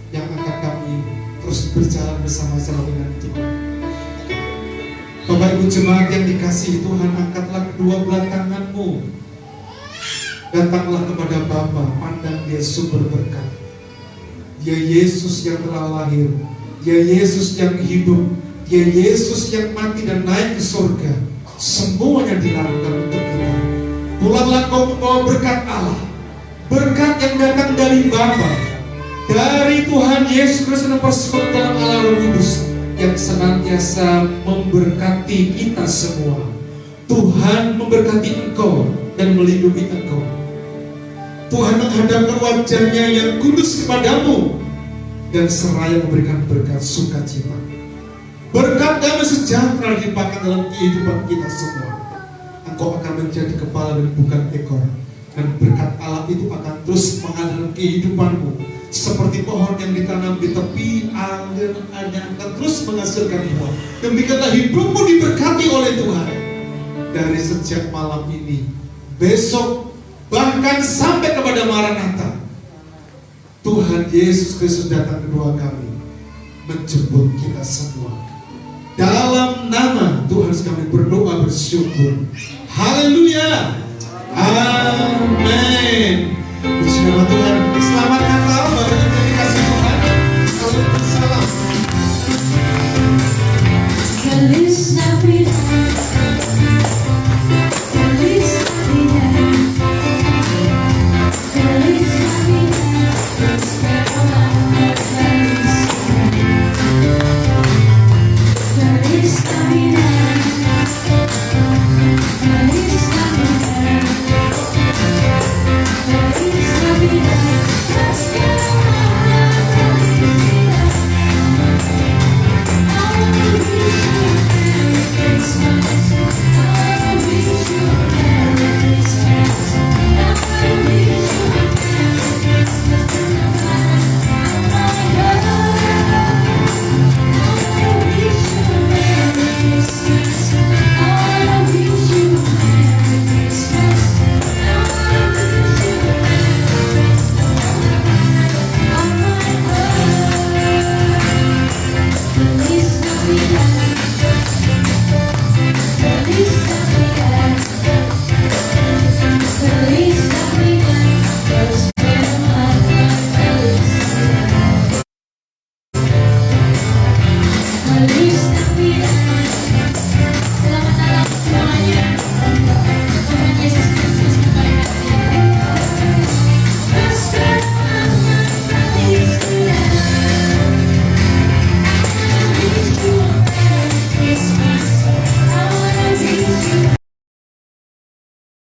yang akan kami terus berjalan bersama-sama dengan Tuhan. Bapak Ibu jemaat yang dikasihi Tuhan, angkatlah kedua belah tanganmu. Datanglah kepada Bapa, pandang Dia sumber berkat. Dia Yesus yang telah lahir, Dia Yesus yang hidup, Dia Yesus yang mati dan naik ke surga. Semuanya dilakukan untuk kita. Pulanglah kau membawa berkat Allah, berkat yang datang dari Bapa, dari Tuhan Yesus Kristus yang persekutuan dalam Allah Roh Kudus, yang senantiasa memberkati kita semua. Tuhan memberkati engkau dan melindungi engkau. Tuhan menghadapkan wajahnya yang kudus kepadamu dan seraya memberikan berkat sukacita. Berkat damai sejahtera dilimpahkan dalam kehidupan kita semua. Engkau akan menjadi kepala dan bukan ekor, dan berkat Allah itu akan terus mengalir kehidupanmu seperti pohon yang ditanam di tepi air yang akan terus menghasilkan buah. Demikianlah hidupmu diberkati oleh Tuhan dari sejak malam ini, besok, bahkan sampai kepada Maranatha. Tuhan Yesus Kristus datang kedua kali menjemput kita semua. Dalam nama Tuhan kami berdoa bersyukur. Haleluya. Amin. Puji nama Tuhan. Selamat Natal.